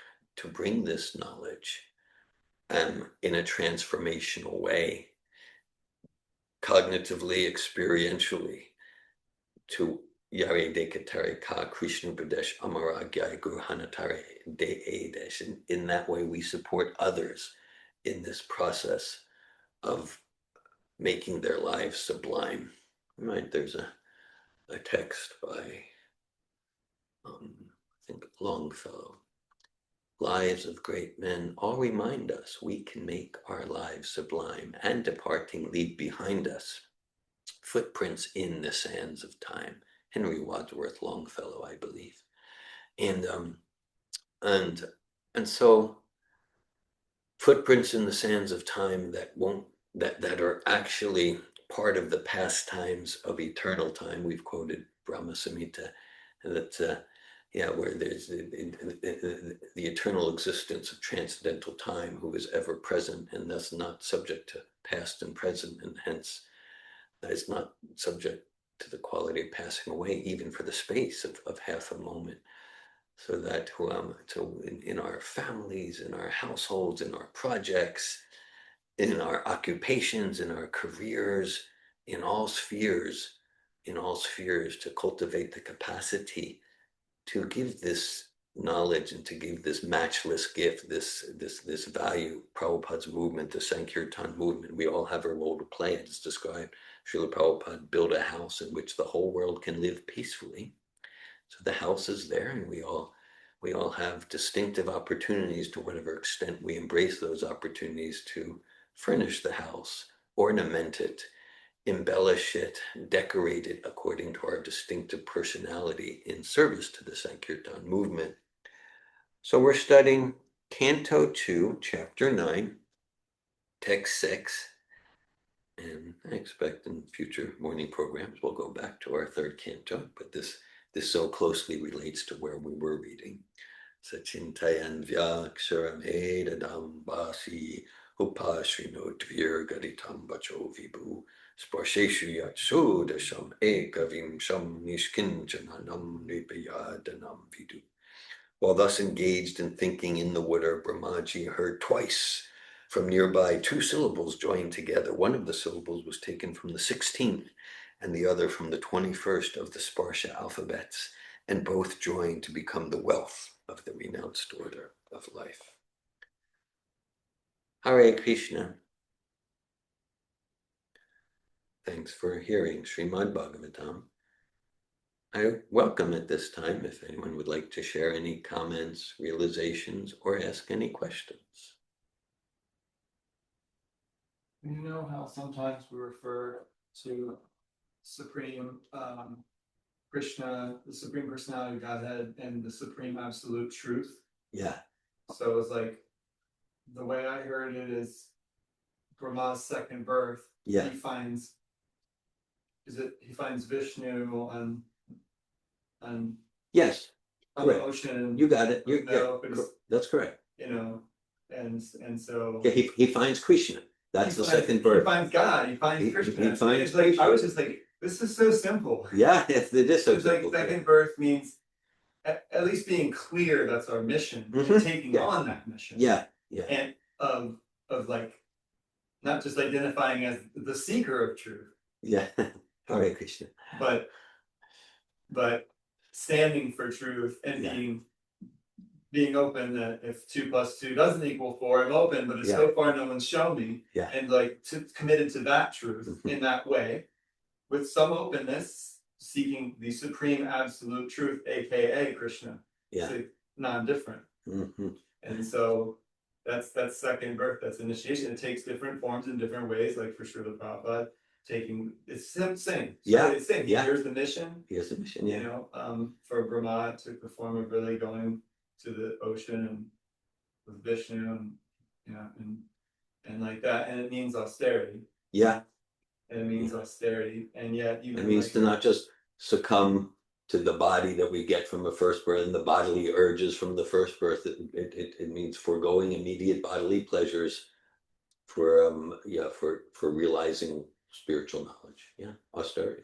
[SPEAKER 1] in a transformational way, cognitively, experientially, to Yare Dekatare Ka Krishna Pradesh Amara Gyai Gurhanatare De Edesh. And in that way, we support others in this process of making their lives sublime. Right? There's a text by, I think, Longfellow. Lives of great men all remind us we can make our lives sublime, and departing leave behind us footprints in the sands of time. Henry Wadsworth Longfellow, I believe. And so footprints in the sands of time that are actually part of the pastimes of eternal time. We've quoted Brahma Samhita, and that where there's the eternal existence of transcendental time, who is ever present and thus not subject to past and present, and hence is not subject to the quality of passing away, even for the space of half a moment. So that in our families, in our households, in our projects, in our occupations, in our careers, in all spheres, to cultivate the capacity to give this knowledge and to give this matchless gift, this value. Prabhupada's movement, the Sankirtan movement, we all have a role to play. It's described. Srila Prabhupada built a house in which the whole world can live peacefully. So the house is there, and we all have distinctive opportunities, to whatever extent we embrace those opportunities, to furnish the house, ornament it, embellish it, decorate it according to our distinctive personality in service to the Sankirtan movement. So we're studying Canto 2, Chapter 9, Text 6, and I expect in future morning programs we'll go back to our third canto, but this so closely relates to where we were reading. Sachintayan vyaksharam edadam basi upashrino dvir gaditam bacho vibhu sparsheshu yatsu dasham ekavim sham nishkinchananam nipayadanam vidu. While thus engaged in thinking in the water, Brahmaji heard twice from nearby 2 syllables joined together. One of the syllables was taken from the 16th and the other from the 21st of the Sparsha alphabets, and both joined to become the wealth of the renounced order of life. Hare Krishna. Thanks for hearing Srimad Bhagavatam. I welcome at this time if anyone would like to share any comments, realizations, or ask any questions.
[SPEAKER 5] You know how sometimes we refer to Supreme Krishna, the Supreme Personality of Godhead, and the Supreme Absolute Truth?
[SPEAKER 1] Yeah.
[SPEAKER 5] So it's like, the way I heard it is Brahma's second birth.
[SPEAKER 1] Yeah.
[SPEAKER 5] He finds Vishnu on
[SPEAKER 1] Yes.
[SPEAKER 5] the
[SPEAKER 1] Correct.
[SPEAKER 5] ocean.
[SPEAKER 1] You got it. That's correct.
[SPEAKER 5] You know, and so
[SPEAKER 1] Yeah, he finds Krishna. That's the second birth.
[SPEAKER 5] He finds God. He finds Krishna.
[SPEAKER 1] He finds
[SPEAKER 5] it's like
[SPEAKER 1] Krishna.
[SPEAKER 5] I was just like, this is so simple.
[SPEAKER 1] Yeah, it is so
[SPEAKER 5] It's
[SPEAKER 1] simple.
[SPEAKER 5] like second birth means at least being clear that's our mission, and taking on that mission.
[SPEAKER 1] Yeah.
[SPEAKER 5] And of like not just identifying as the seeker of truth.
[SPEAKER 1] Yeah. Hare Krishna.
[SPEAKER 5] But standing for truth and being open that if 2 + 2 doesn't equal 4, I'm open, but it's so far no one's shown me.
[SPEAKER 1] Yeah.
[SPEAKER 5] And like committed to that truth in that way, with some openness, seeking the supreme absolute truth, aka Krishna.
[SPEAKER 1] Yeah.
[SPEAKER 5] So non-different. And so that's second birth, that's initiation. It takes different forms in different ways, like for Srila Prabhupada, it's the same.
[SPEAKER 1] Yeah.
[SPEAKER 5] It's same.
[SPEAKER 1] Yeah.
[SPEAKER 5] Here's the mission.
[SPEAKER 1] Here's the mission.
[SPEAKER 5] You know, for Brahma, it took the form of really going to the ocean and with Vishnu and and like that, and it means austerity.
[SPEAKER 1] Yeah.
[SPEAKER 5] And it means austerity, and yet
[SPEAKER 1] it means to not just succumb to the body that we get from the first birth and the bodily urges from the first birth. It means foregoing immediate bodily pleasures for realizing spiritual knowledge. Yeah, austerity.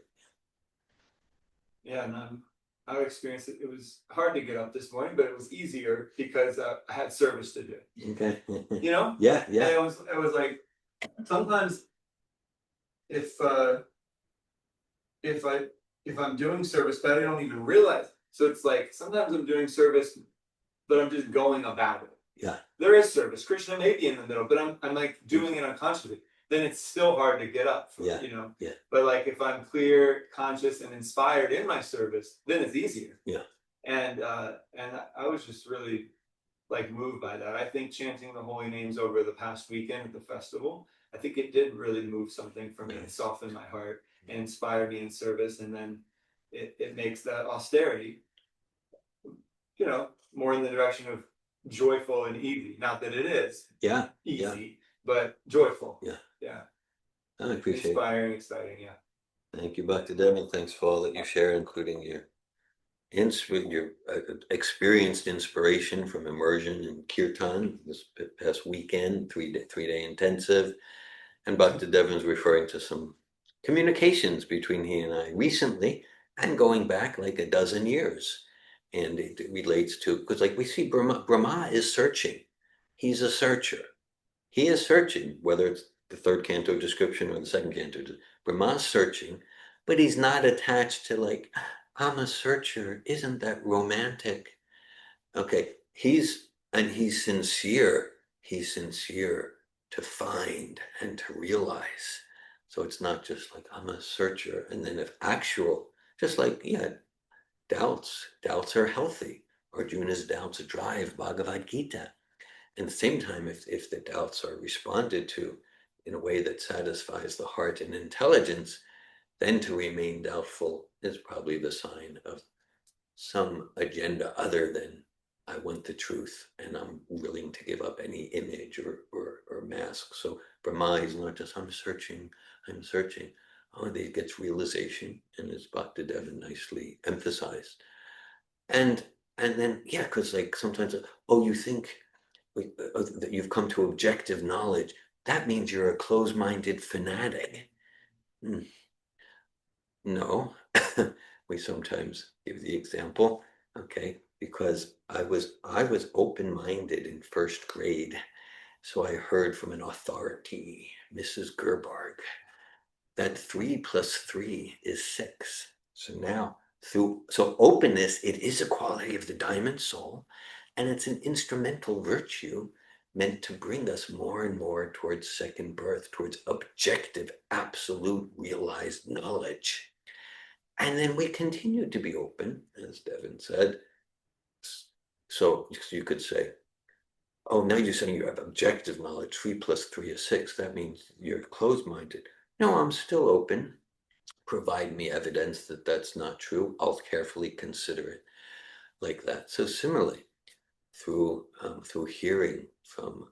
[SPEAKER 5] Yeah, and I experienced it. It was hard to get up this morning, but it was easier because I had service to do.
[SPEAKER 1] Okay.
[SPEAKER 5] You know?
[SPEAKER 1] Yeah.
[SPEAKER 5] And it was like sometimes if I'm doing service, but I don't even realize. So it's like sometimes I'm doing service, but I'm just going about it.
[SPEAKER 1] Yeah.
[SPEAKER 5] There is service. Krishna may be in the middle, but I'm like doing it unconsciously. Then it's still hard to get up. You know.
[SPEAKER 1] Yeah.
[SPEAKER 5] But like if I'm clear, conscious, and inspired in my service, then it's easier.
[SPEAKER 1] Yeah.
[SPEAKER 5] And I was just really like moved by that. I think chanting the holy names over the past weekend at the festival, I think it did really move something for me. It softened my heart and inspired me in service. And then it makes that austerity, you know, more in the direction of joyful and easy. Not that it is easy, but joyful.
[SPEAKER 1] Yeah. I appreciate it.
[SPEAKER 5] inspiring, exciting, yeah.
[SPEAKER 1] Thank you, Dr. Devin. Thanks for all that you share, including your experienced inspiration from immersion in kirtan this past weekend, three-day intensive. And Dr. Devin's referring to some communications between he and I recently and going back like a dozen years. And it relates to, because like we see Brahma is searching. He's a searcher. He is searching, whether it's the third canto description or the second canto. Brahma's searching, but he's not attached to like, I'm a searcher. Isn't that romantic? Okay, he's sincere. He's sincere to find and to realize. So it's not just like I'm a searcher, and then if actual, just like yeah, doubts are healthy. Arjuna's doubts drive Bhagavad Gita. At the same time, if the doubts are responded to in a way that satisfies the heart and intelligence, then to remain doubtful is probably the sign of some agenda other than I want the truth and I'm willing to give up any image or mask. So Brahma is not just I'm searching. Oh, he gets realization, and as Bhakti Devin nicely emphasized. And then yeah, because like sometimes you think that you've come to objective knowledge, that means you're a closed-minded fanatic. No, we sometimes give the example, okay, because I was open-minded in first grade, so I heard from an authority, Mrs. Gerbarg, that 3 plus 3 is 6. So now so openness, it is a quality of the diamond soul, and it's an instrumental virtue meant to bring us more and more towards second birth, towards objective, absolute, realized knowledge. And then we continue to be open, as Devin said. So you could say, oh, now you're saying you have objective knowledge, 3 plus 3 is 6. That means you're closed-minded. No, I'm still open. Provide me evidence that that's not true. I'll carefully consider it like that. So similarly, through hearing from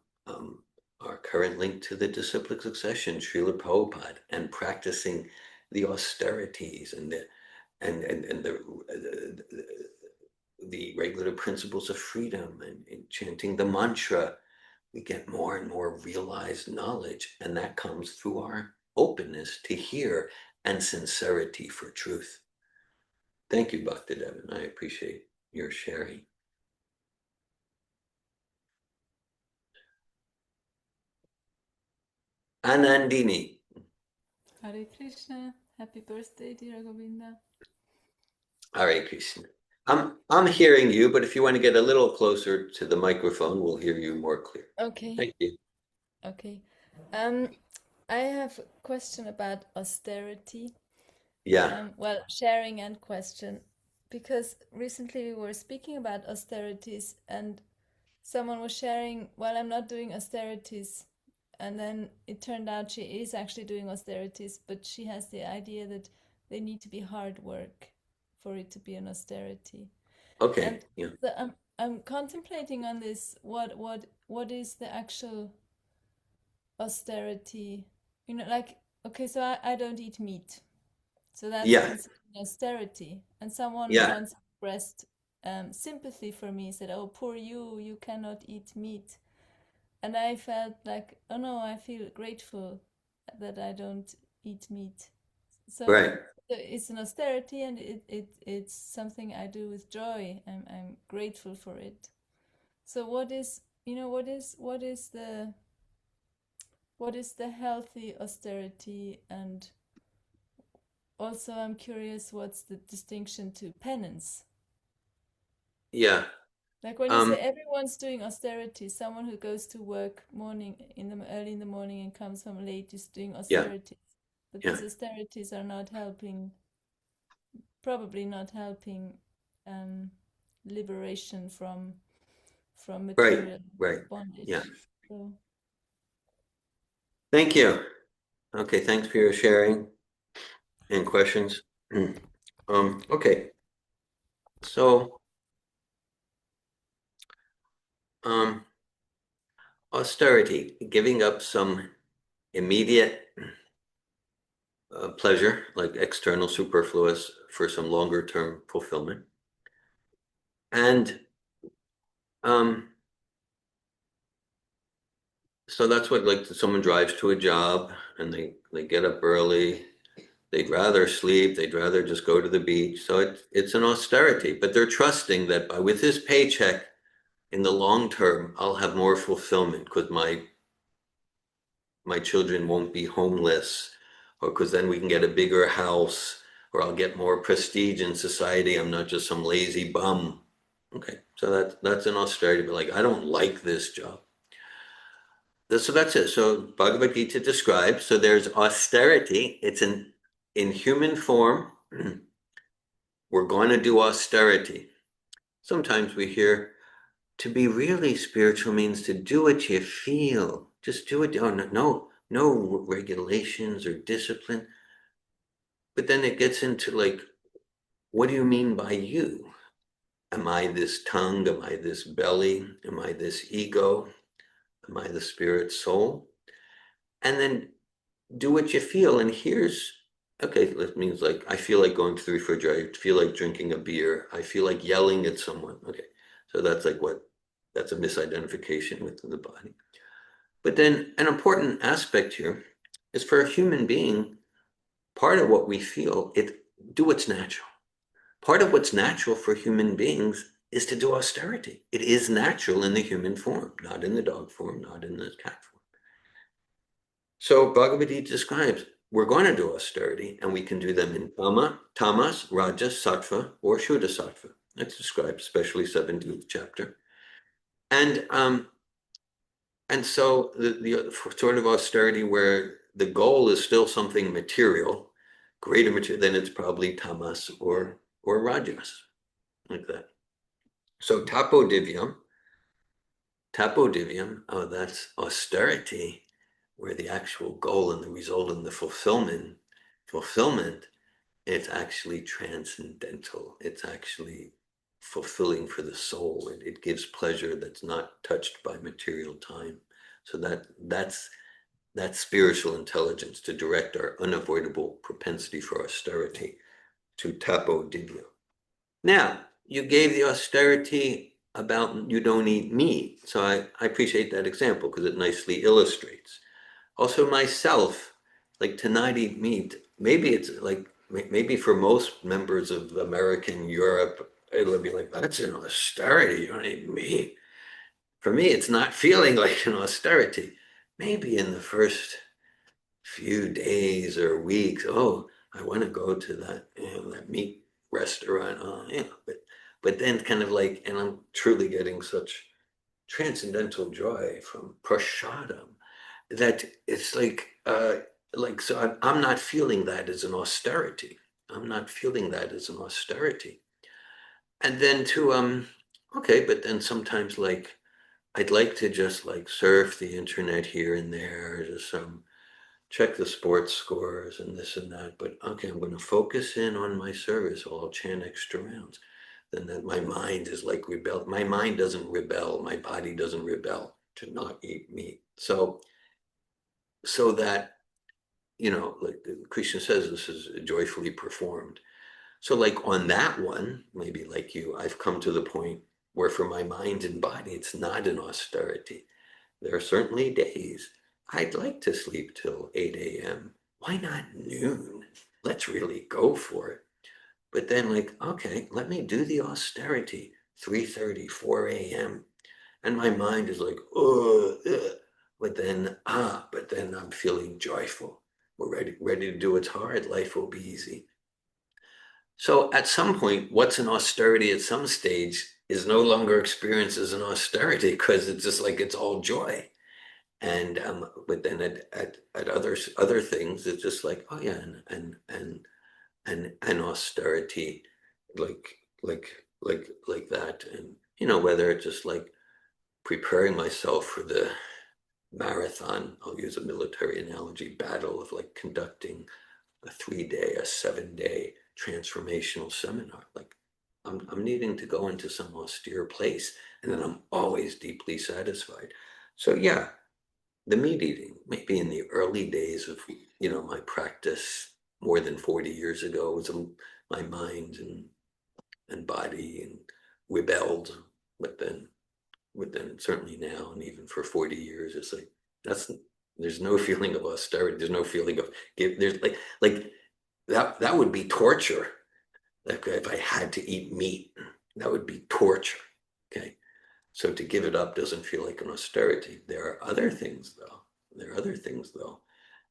[SPEAKER 1] our current link to the disciplic succession, Srila Prabhupada, and practicing the austerities and the regulative principles of freedom and chanting the mantra, we get more and more realized knowledge, and that comes through our openness to hear and sincerity for truth. Thank you, Bhakti Devin. I appreciate your sharing. Anandini.
[SPEAKER 4] Hare Krishna. Happy birthday, dear Govinda.
[SPEAKER 1] Hare Krishna. I'm hearing you, but if you want to get a little closer to the microphone, we'll hear you more clear.
[SPEAKER 4] Okay.
[SPEAKER 1] Thank you.
[SPEAKER 4] Okay. I have a question about austerity.
[SPEAKER 1] Yeah.
[SPEAKER 4] Well, sharing and question, because recently we were speaking about austerities and someone was sharing, well, I'm not doing austerities. And then it turned out she is actually doing austerities, but she has the idea that they need to be hard work for it to be an austerity.
[SPEAKER 1] Okay.
[SPEAKER 4] And
[SPEAKER 1] yeah.
[SPEAKER 4] so I'm contemplating on this. What is the actual austerity? You know, like, okay, so I don't eat meat. So that's
[SPEAKER 1] Yeah.
[SPEAKER 4] considered austerity. And someone
[SPEAKER 1] Yeah.
[SPEAKER 4] once expressed sympathy for me, said, oh, poor you cannot eat meat. And I felt like, oh no, I feel grateful that I don't eat meat. So
[SPEAKER 1] Right.
[SPEAKER 4] it's an austerity, and it's something I do with joy. I'm grateful for it. So what is the healthy austerity? And also I'm curious, what's the distinction to penance?
[SPEAKER 1] Yeah.
[SPEAKER 4] Like when you say everyone's doing austerity, someone who goes to work early in the morning and comes home late is doing austerity. But these austerities are not helping, probably not helping liberation from material bondage.
[SPEAKER 1] Yeah.
[SPEAKER 4] So.
[SPEAKER 1] Thank you. Okay, thanks for your sharing and questions. Okay. So austerity, giving up some immediate pleasure, like external superfluous, for some longer term fulfillment. And so that's what, like, someone drives to a job and they get up early. They'd rather sleep. They'd rather just go to the beach. So it's an austerity, but they're trusting that with this paycheck, in the long term, I'll have more fulfillment because my children won't be homeless, or because then we can get a bigger house, or I'll get more prestige in society. I'm not just some lazy bum. Okay, so that's an austerity, but like, I don't like this job. So that's it. So Bhagavad Gita describes, so there's austerity. It's in human form. We're going to do austerity. Sometimes we hear to be really spiritual means to do what you feel. Just do it. Oh, no regulations or discipline. But then it gets into like, what do you mean by you? Am I this tongue? Am I this belly? Am I this ego? Am I the spirit soul? And then do what you feel. And here's, okay, that means like, I feel like going to the refrigerator. I feel like drinking a beer. I feel like yelling at someone. Okay, so that's like that's a misidentification within the body. But then an important aspect here is, for a human being, part of what we feel, do what's natural. Part of what's natural for human beings is to do austerity. It is natural in the human form, not in the dog form, not in the cat form. So Bhagavad Gita describes, we're going to do austerity, and we can do them in tamas, rajas, sattva, or shuddha sattva. That's described, especially 17th chapter. And so the sort of austerity where the goal is still something material, greater material, then it's probably tamas or rajas, like that. So tapodivyam, oh, that's austerity, where the actual goal and the result and the fulfillment, it's actually transcendental. It's actually fulfilling for the soul. It gives pleasure that's not touched by material time. So that's spiritual intelligence to direct our unavoidable propensity for austerity to tapodivya. Now, you gave the austerity about you don't eat meat. So I appreciate that example because it nicely illustrates. Also myself, like, to not eat meat, maybe it's like, maybe for most members of American Europe, it'll be like, that's an austerity, you don't eat meat. For me, it's not feeling like an austerity. Maybe in the first few days or weeks, oh, I want to go to that meat restaurant. Oh, yeah, but then kind of like, and I'm truly getting such transcendental joy from prasadam that it's like so I'm not feeling that as an austerity. I'm not feeling that as an austerity. And then okay, but then sometimes, like, I'd like to just like surf the internet here and there, just check the sports scores and this and that. But okay, I'm going to focus in on my service, or I'll chant extra rounds. Then that my mind is like rebel. My mind doesn't rebel. My body doesn't rebel to not eat meat. So that, like Krishna says, this is joyfully performed. So like on that one, maybe like you, I've come to the point where for my mind and body, it's not an austerity. There are certainly days I'd like to sleep till 8 a.m. Why not noon? Let's really go for it. But then like, okay, let me do the austerity, 3:30, 4 a.m. And my mind is like, oh, but then I'm feeling joyful. We're ready to do what's hard. Life will be easy. So at some point, what's an austerity at some stage is no longer experienced as an austerity, because it's just like, it's all joy. And but then at other things, it's just like, oh yeah, and austerity, like that. And whether it's just like preparing myself for the marathon, I'll use a military analogy, battle of like conducting a 3-day, a 7-day transformational seminar. Like, I'm needing to go into some austere place, and then I'm always deeply satisfied. So yeah, the meat eating, maybe in the early days of my practice, more than 40 years ago. It was my mind and body and rebelled, but then certainly now and even for 40 years, it's like there's no feeling of austerity. There's no feeling of there's like that would be torture. Like if I had to eat meat, that would be torture. Okay. So to give it up doesn't feel like an austerity. There are other things though.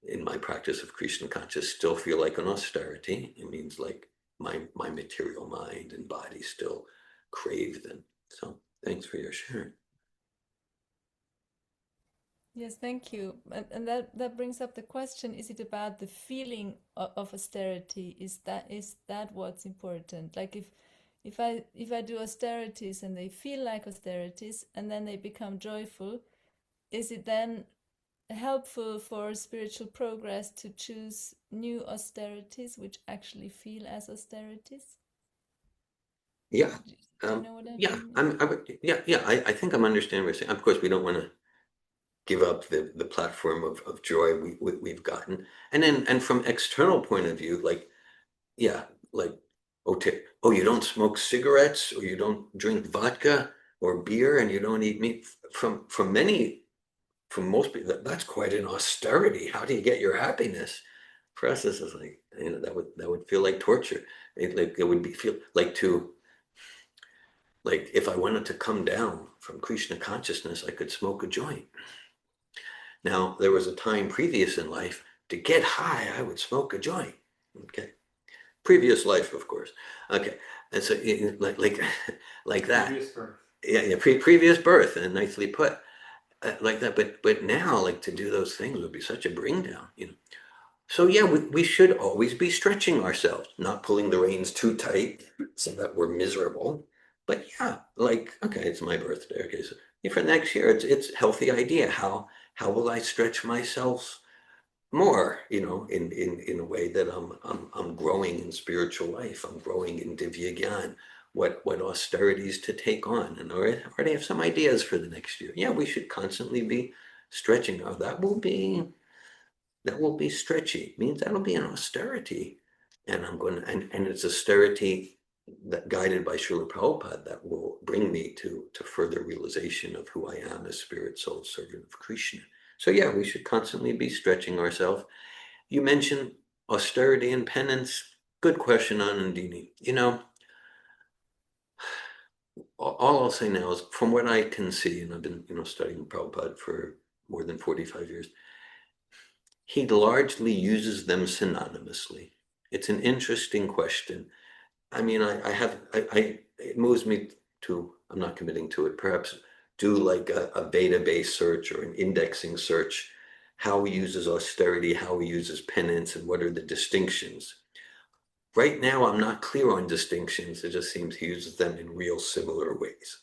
[SPEAKER 1] In my practice of Krishna conscious still feel like an austerity. It means like my material mind and body still crave them. So thanks for your sharing.
[SPEAKER 4] Yes, thank you. And that brings up the question, is it about the feeling of austerity? Is that what's important? Like if I do austerities and they feel like austerities and then they become joyful, is it then helpful for spiritual progress to choose new austerities which actually feel as austerities?
[SPEAKER 1] Yeah.
[SPEAKER 4] Do you know what I
[SPEAKER 1] Yeah,
[SPEAKER 4] mean?
[SPEAKER 1] I think I'm understanding what you're saying. Of course, we don't want to give up the platform of joy we've gotten. And from external point of view, like, yeah, like, okay, oh, you don't smoke cigarettes or you don't drink vodka or beer and you don't eat meat. From most people, that's quite an austerity. How do you get your happiness? For us, this is like, that would feel like torture. It would be feel like if I wanted to come down from Krishna consciousness, I could smoke a joint. Now, there was a time previous in life, to get high, I would smoke a joint. Okay. Previous life, of course. Okay. And so like that.
[SPEAKER 3] Previous birth.
[SPEAKER 1] Yeah, previous birth, and nicely put. Like that. But now, like, to do those things would be such a bring down. So yeah, we should always be stretching ourselves, not pulling the reins too tight so that we're miserable. But yeah, like, okay, it's my birthday. Okay, so for next year, it's a healthy idea. How will I stretch myself more? In a way that I'm growing in spiritual life. I'm growing in Divya Gyan. What austerities to take on, and I already have some ideas for the next year. Yeah, we should constantly be stretching. Oh, that will be stretchy. It means that'll be an austerity. And and it's austerity that guided by Srila Prabhupada that will bring me to further realization of who I am as spirit, soul, servant of Krishna. So yeah, we should constantly be stretching ourselves. You mentioned austerity and penance. Good question, Anandini. All I'll say now is from what I can see, and I've been, studying Prabhupada for more than 45 years, he largely uses them synonymously. It's an interesting question. I mean, it moves me to, I'm not committing to it, perhaps do like a database search or an indexing search, how he uses austerity, how he uses penance, and what are the distinctions. Right now, I'm not clear on distinctions. It just seems he uses them in real similar ways.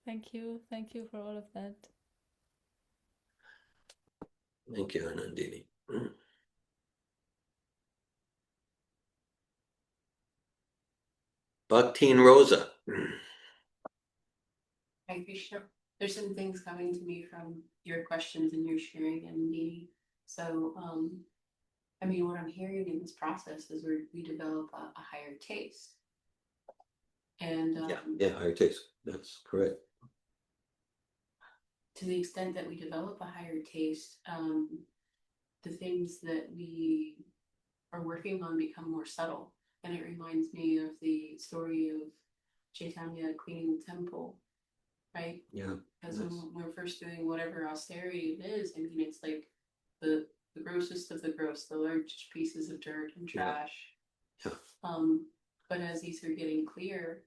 [SPEAKER 4] Thank you. Thank you for all of that.
[SPEAKER 1] Thank you, Anandini. Bhakti and Rosa.
[SPEAKER 2] Hi, Krishna. There's some things coming to me from your questions and your sharing and meeting. So, I mean, what I'm hearing in this process is we develop a higher taste. And
[SPEAKER 1] Higher taste. That's correct.
[SPEAKER 2] to the extent that we develop a higher taste, the things that we are working on become more subtle. And it reminds me of the story of Chaitanya cleaning the temple, right?
[SPEAKER 1] Yeah.
[SPEAKER 2] Because when we're first doing whatever austerity it is, I mean, it's like the grossest of the gross, the large pieces of dirt and trash.
[SPEAKER 1] Yeah.
[SPEAKER 2] But as these are getting clear,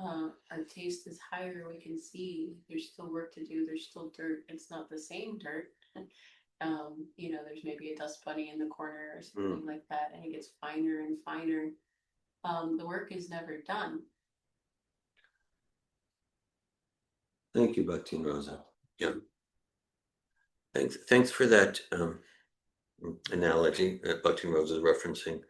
[SPEAKER 2] our taste is higher. We can see there's still work to do. There's still dirt. It's not the same dirt. There's maybe a dust bunny in the corner or something like that, and it gets finer and finer. The work is never done.
[SPEAKER 1] Thank you, Bhakti and Rosa. Yeah. Thanks for that analogy. Bhakti and Rosa is referencing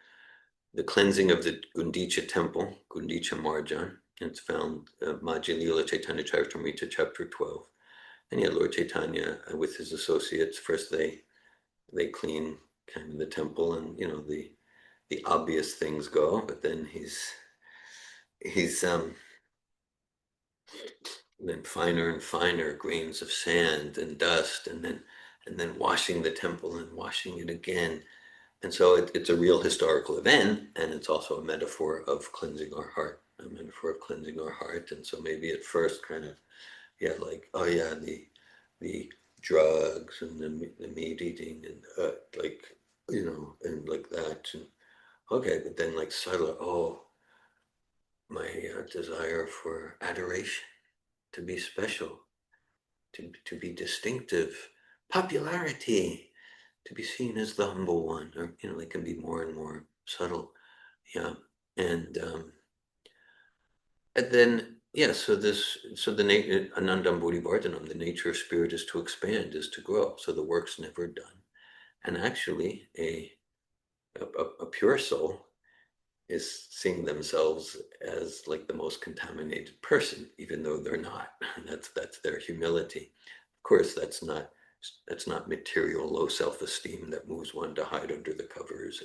[SPEAKER 1] the cleansing of the Gundicha temple, Gundicha Marjan. It's found Majja Lila Chaitanya Charitamrita, chapter 12. And yeah, Lord Chaitanya with his associates, first they clean kind of in the temple, and the obvious things go, but then he's then finer and finer grains of sand and dust, and then washing the temple and washing it again. And so it's a real historical event, and it's also a metaphor of cleansing our heart, a metaphor of cleansing our heart. And so maybe at first kind of, yeah, like, oh yeah, the drugs and the meat eating and like, and like that. And okay, but then like subtler, oh, my desire for adoration, to be special, to be distinctive, popularity, to be seen as the humble one, or they can be more and more subtle, yeah. And then yeah, so the Anandam Bodhivardhanam, the nature of spirit is to expand, is to grow. So the work's never done, and actually a pure soul is seeing themselves as like the most contaminated person, even though they're not. That's their humility. Of course, that's not material low self-esteem that moves one to hide under the covers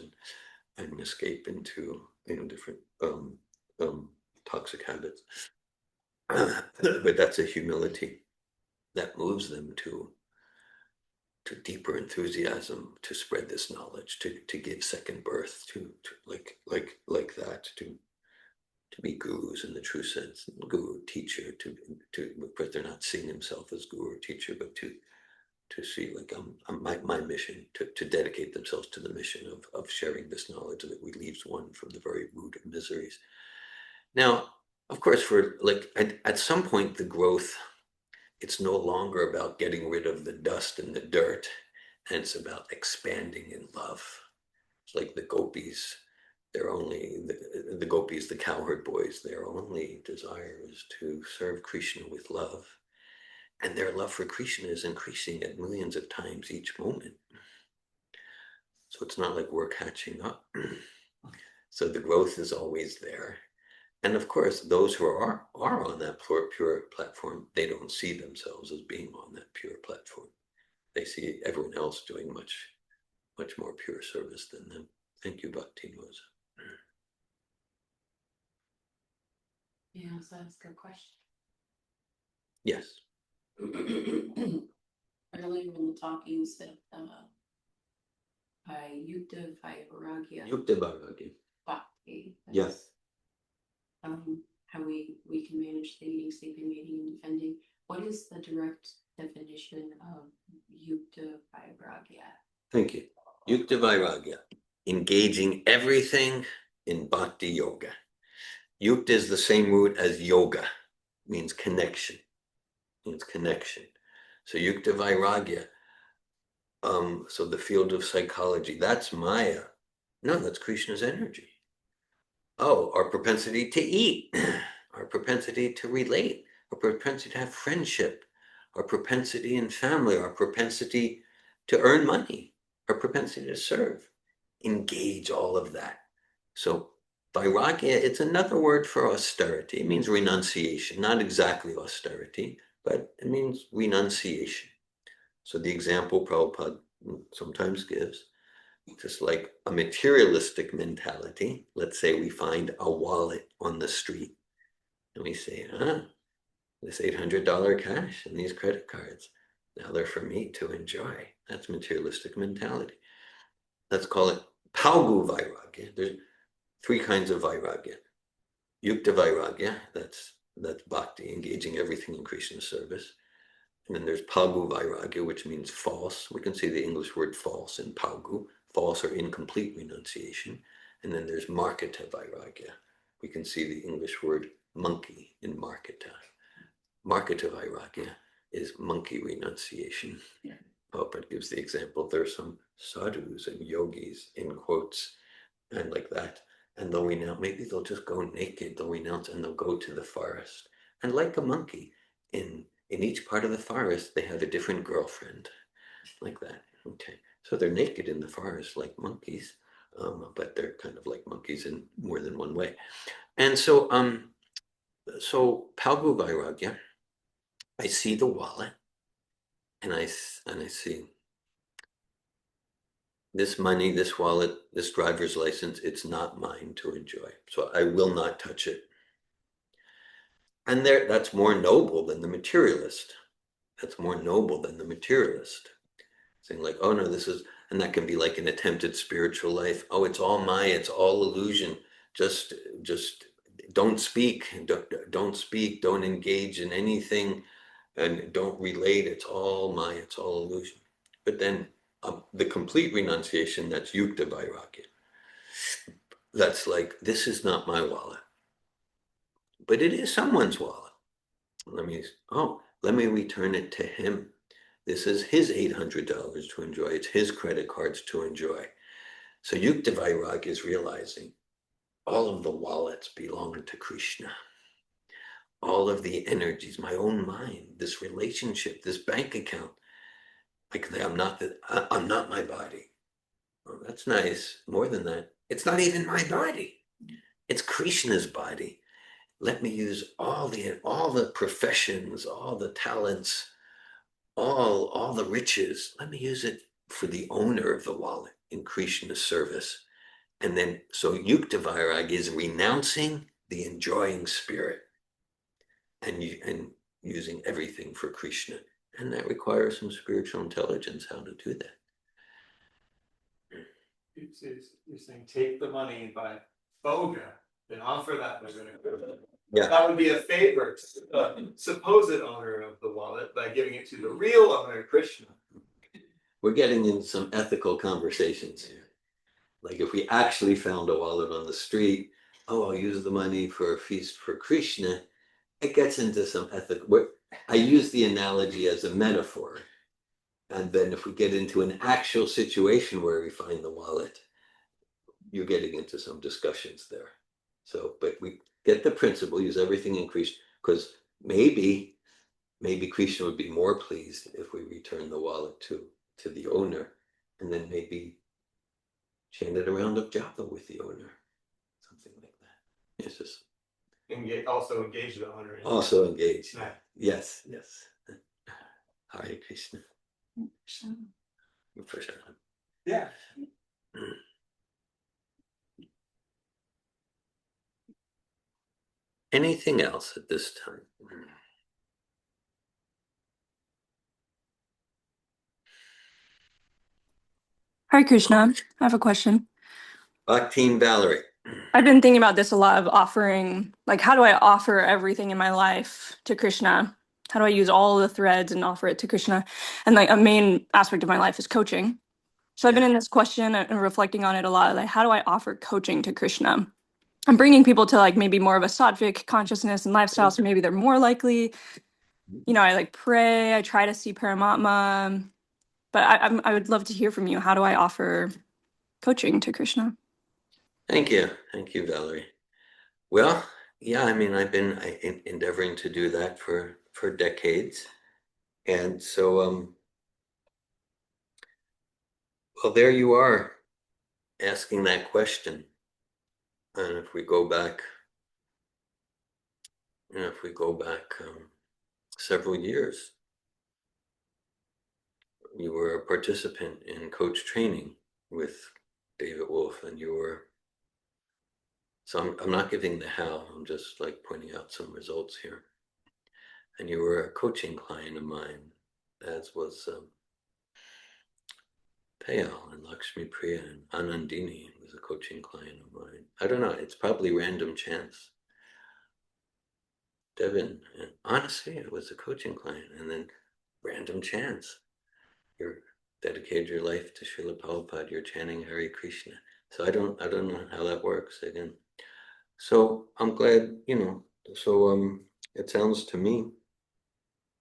[SPEAKER 1] and escape into different toxic habits. But that's a humility that moves them to deeper enthusiasm, to spread this knowledge, to give second birth, to like that, to be gurus in the true sense, guru, teacher, but they're not seeing himself as guru or teacher, but to see like my mission, to dedicate themselves to the mission of sharing this knowledge that relieves one from the very root of miseries. Now, of course, for like at some point, the growth, it's no longer about getting rid of the dust and the dirt, and it's about expanding in love. It's like the gopis. They're only the gopis, the cowherd boys. Their only desire is to serve Krishna with love, and their love for Krishna is increasing at millions of times each moment. So it's not like we're catching up. So the growth is always there. And of course, those who are on that pure platform, they don't see themselves as being on that pure platform. They see everyone else doing much, much more pure service than them. Thank you, Bhakti Moza.
[SPEAKER 2] Yeah, so that's a good question.
[SPEAKER 1] Yes.
[SPEAKER 2] Earlier in the talk, you said Yukta Vairagya
[SPEAKER 1] Yukta Bhagavad.
[SPEAKER 2] Bhakti.
[SPEAKER 1] Yes.
[SPEAKER 2] How we can manage the eating, sleeping, mating, and defending. What is the direct definition of Yukta Vairagya?
[SPEAKER 1] Thank you. Yukta Vairagya, engaging everything in Bhakti Yoga. Yukta is the same root as yoga, means connection. Means connection. So Yukta Vairagya, so the field of psychology, that's Maya. No, that's Krishna's energy. Oh, our propensity to eat, our propensity to relate, our propensity to have friendship, our propensity in family, our propensity to earn money, our propensity to serve. Engage all of that. So vairagya, it's another word for austerity. It means renunciation, not exactly austerity, but it means renunciation. So the example Prabhupada sometimes gives, just like a materialistic mentality. Let's say we find a wallet on the street and we say, this $800 cash and these credit cards, now they're for me to enjoy. That's materialistic mentality. Let's call it Palgu Vairagya. There's three kinds of Vairagya. Yukta Vairagya, that's bhakti, engaging everything in Krishna's service. And then there's Palgu Vairagya, which means false. We can see the English word false in Palgu, false or incomplete renunciation. And then there's Marketa Vairagya. We can see the English word monkey in Marketa. Marketa Vairagya is monkey renunciation. Yeah. Prabhupada gives the example, there's some sadhus and yogis, in quotes, and like that. And they'll renounce, maybe they'll just go naked, they'll renounce and they'll go to the forest. And like a monkey, in each part of the forest, they have a different girlfriend, like that. Okay, so they're naked in the forest like monkeys, but they're kind of like monkeys in more than one way. And so, Palgu Vairagya, I see the wallet, and I see, this money, this wallet, this driver's license, it's not mine to enjoy. So I will not touch it. And that's more noble than the materialist. That's more noble than the materialist. Saying like, oh no, this is, and that can be like an attempted spiritual life. Oh, it's all Maya, it's all illusion. Just don't speak, don't speak, don't engage in anything, and don't relate. It's all Maya, it's all illusion. But then the complete renunciation, that's yukta vairagya. That's like, this is not my wallet, but it is someone's wallet. Let me return it to him. This is his $800 to enjoy. It's his credit cards to enjoy. So Yukta Vairag is realizing all of the wallets belong to Krishna. All of the energies, my own mind, this relationship, this bank account. Like I'm not my body. Oh, that's nice. More than that, it's not even my body. It's Krishna's body. Let me use all the professions, all the talents, all the riches. Let me use it for the owner of the wallet in Krishna's service. And then, so Yukta Vairag is renouncing the enjoying spirit and using everything for Krishna. And that requires some spiritual intelligence how to do that.
[SPEAKER 5] You're saying take the money and buy boga, then offer that.
[SPEAKER 1] Yeah.
[SPEAKER 5] That would be a favor to the supposed owner of the wallet by giving it to the real owner, Krishna.
[SPEAKER 1] We're getting in some ethical conversations here. Like if we actually found a wallet on the street, oh, I'll use the money for a feast for Krishna. It gets into some ethical. I use the analogy as a metaphor. And then if we get into an actual situation where we find the wallet, you're getting into some discussions there. So, but we get the principle, use everything in Krishna, because maybe Krishna would be more pleased if we return the wallet to the owner, and then maybe chanted a round of japa with the owner, something like that. It's just
[SPEAKER 5] Also engage the owner.
[SPEAKER 1] Also engage.
[SPEAKER 5] Yeah.
[SPEAKER 1] Yes. Hare Krishna. For sure.
[SPEAKER 5] Yeah.
[SPEAKER 1] Anything else at this time?
[SPEAKER 6] Hare Krishna, I have a question.
[SPEAKER 1] Bhakti Valerie.
[SPEAKER 6] I've been thinking about this a lot of offering, like how do I offer everything in my life to Krishna? How do I use all the threads and offer it to Krishna? And like a main aspect of my life is coaching. So I've been in this question and reflecting on it a lot. Like, how do I offer coaching to Krishna? I'm bringing people to like maybe more of a sattvic consciousness and lifestyle, so maybe they're more likely. You know, I like pray, I try to see Paramatma, but I would love to hear from you. How do I offer coaching to Krishna?
[SPEAKER 1] Thank you, Valerie. Well, yeah, I mean, I've been endeavoring to do that for decades, and so well, there you are, asking that question. And if we go back, several years, you were a participant in coach training with David Wolf, and you were. So I'm not giving the how. I'm just like pointing out some results here. And you were a coaching client of mine, as was Payal and Lakshmi Priya and Anandini was a coaching client of mine. I don't know, it's probably random chance. Devin, and honestly, it was a coaching client, and then random chance. You're dedicated your life to Srila Prabhupada, you're chanting Hare Krishna. So I don't know how that works again. So I'm glad, so it sounds to me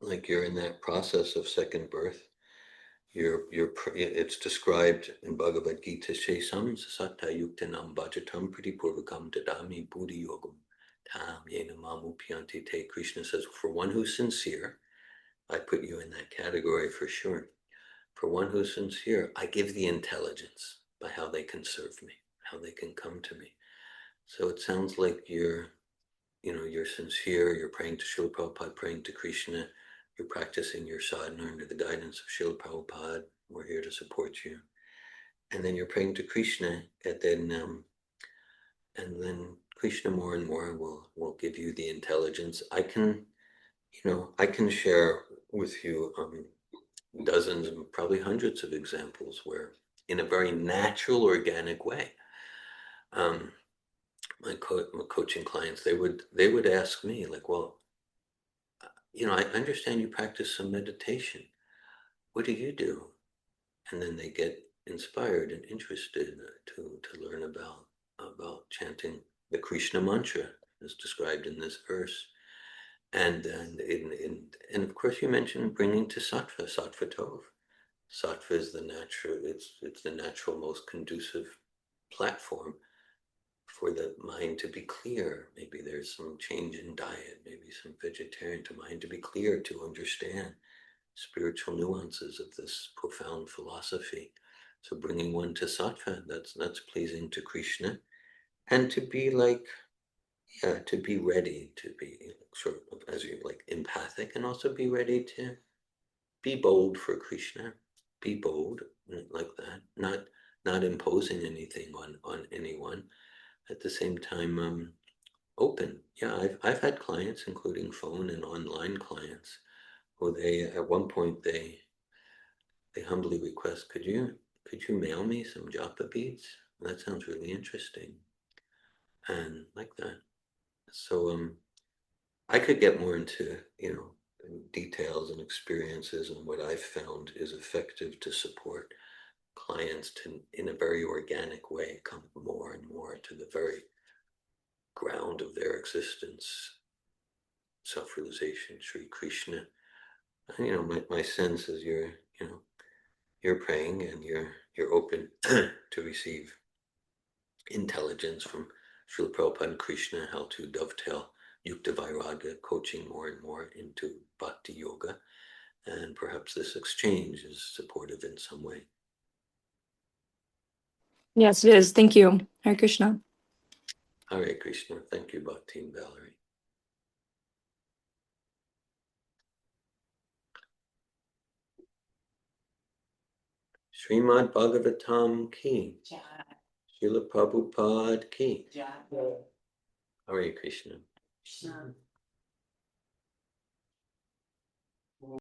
[SPEAKER 1] like you're in that process of second birth. It's described in Bhagavad Gita, Shesam Satta Yuktanam Bhajatam Pritipurvakam Dadami Buddhi Yogam Tam Yena Mamupyanti Te. Krishna says, for one who's sincere, I put you in that category for sure. For one who's sincere, I give the intelligence by how they can serve me, how they can come to me. So it sounds like you're sincere, you're praying to Srila Prabhupada, praying to Krishna, you're practicing your sadhana under the guidance of Srila Prabhupada. We're here to support you. and then you're praying to Krishna, and then Krishna more and more will give you the intelligence. I can share with you dozens and probably hundreds of examples where, in a very natural, organic way, my coaching clients, they would ask me, like, well, I understand you practice some meditation. What do you do? And then they get inspired and interested to learn about chanting the Krishna mantra as described in this verse. And of course you mentioned bringing to sattva tov. Sattva is it's the natural, most conducive platform for the mind to be clear. Maybe there's some change in diet, maybe some vegetarian, to mind to be clear, to understand spiritual nuances of this profound philosophy. So bringing one to sattva, that's pleasing to Krishna, and to be to be ready, to be sort of, as you like, empathic, and also be ready to be bold for Krishna. Be bold like that, not imposing anything on anyone. At the same time, open. Yeah, I've had clients, including phone and online clients, who they at one point they humbly request, could you mail me some japa beads? That sounds really interesting, and like that. So I could get more into details and experiences and what I've found is effective to support clients to, in a very organic way, come more and more to the very ground of their existence, self-realization, Sri Krishna. And, my sense is you're praying and you're open to receive intelligence from Srila Prabhupada and Krishna, how to dovetail Yukta Vairagya, coaching more and more into Bhakti Yoga. And perhaps this exchange is supportive in some way.
[SPEAKER 6] Yes, it is. Thank you. Hare Krishna.
[SPEAKER 1] Hare Krishna. Thank you, Bhakti and Valerie. Srimad Bhagavatam ki. Srila Prabhupada ki. Hare Krishna.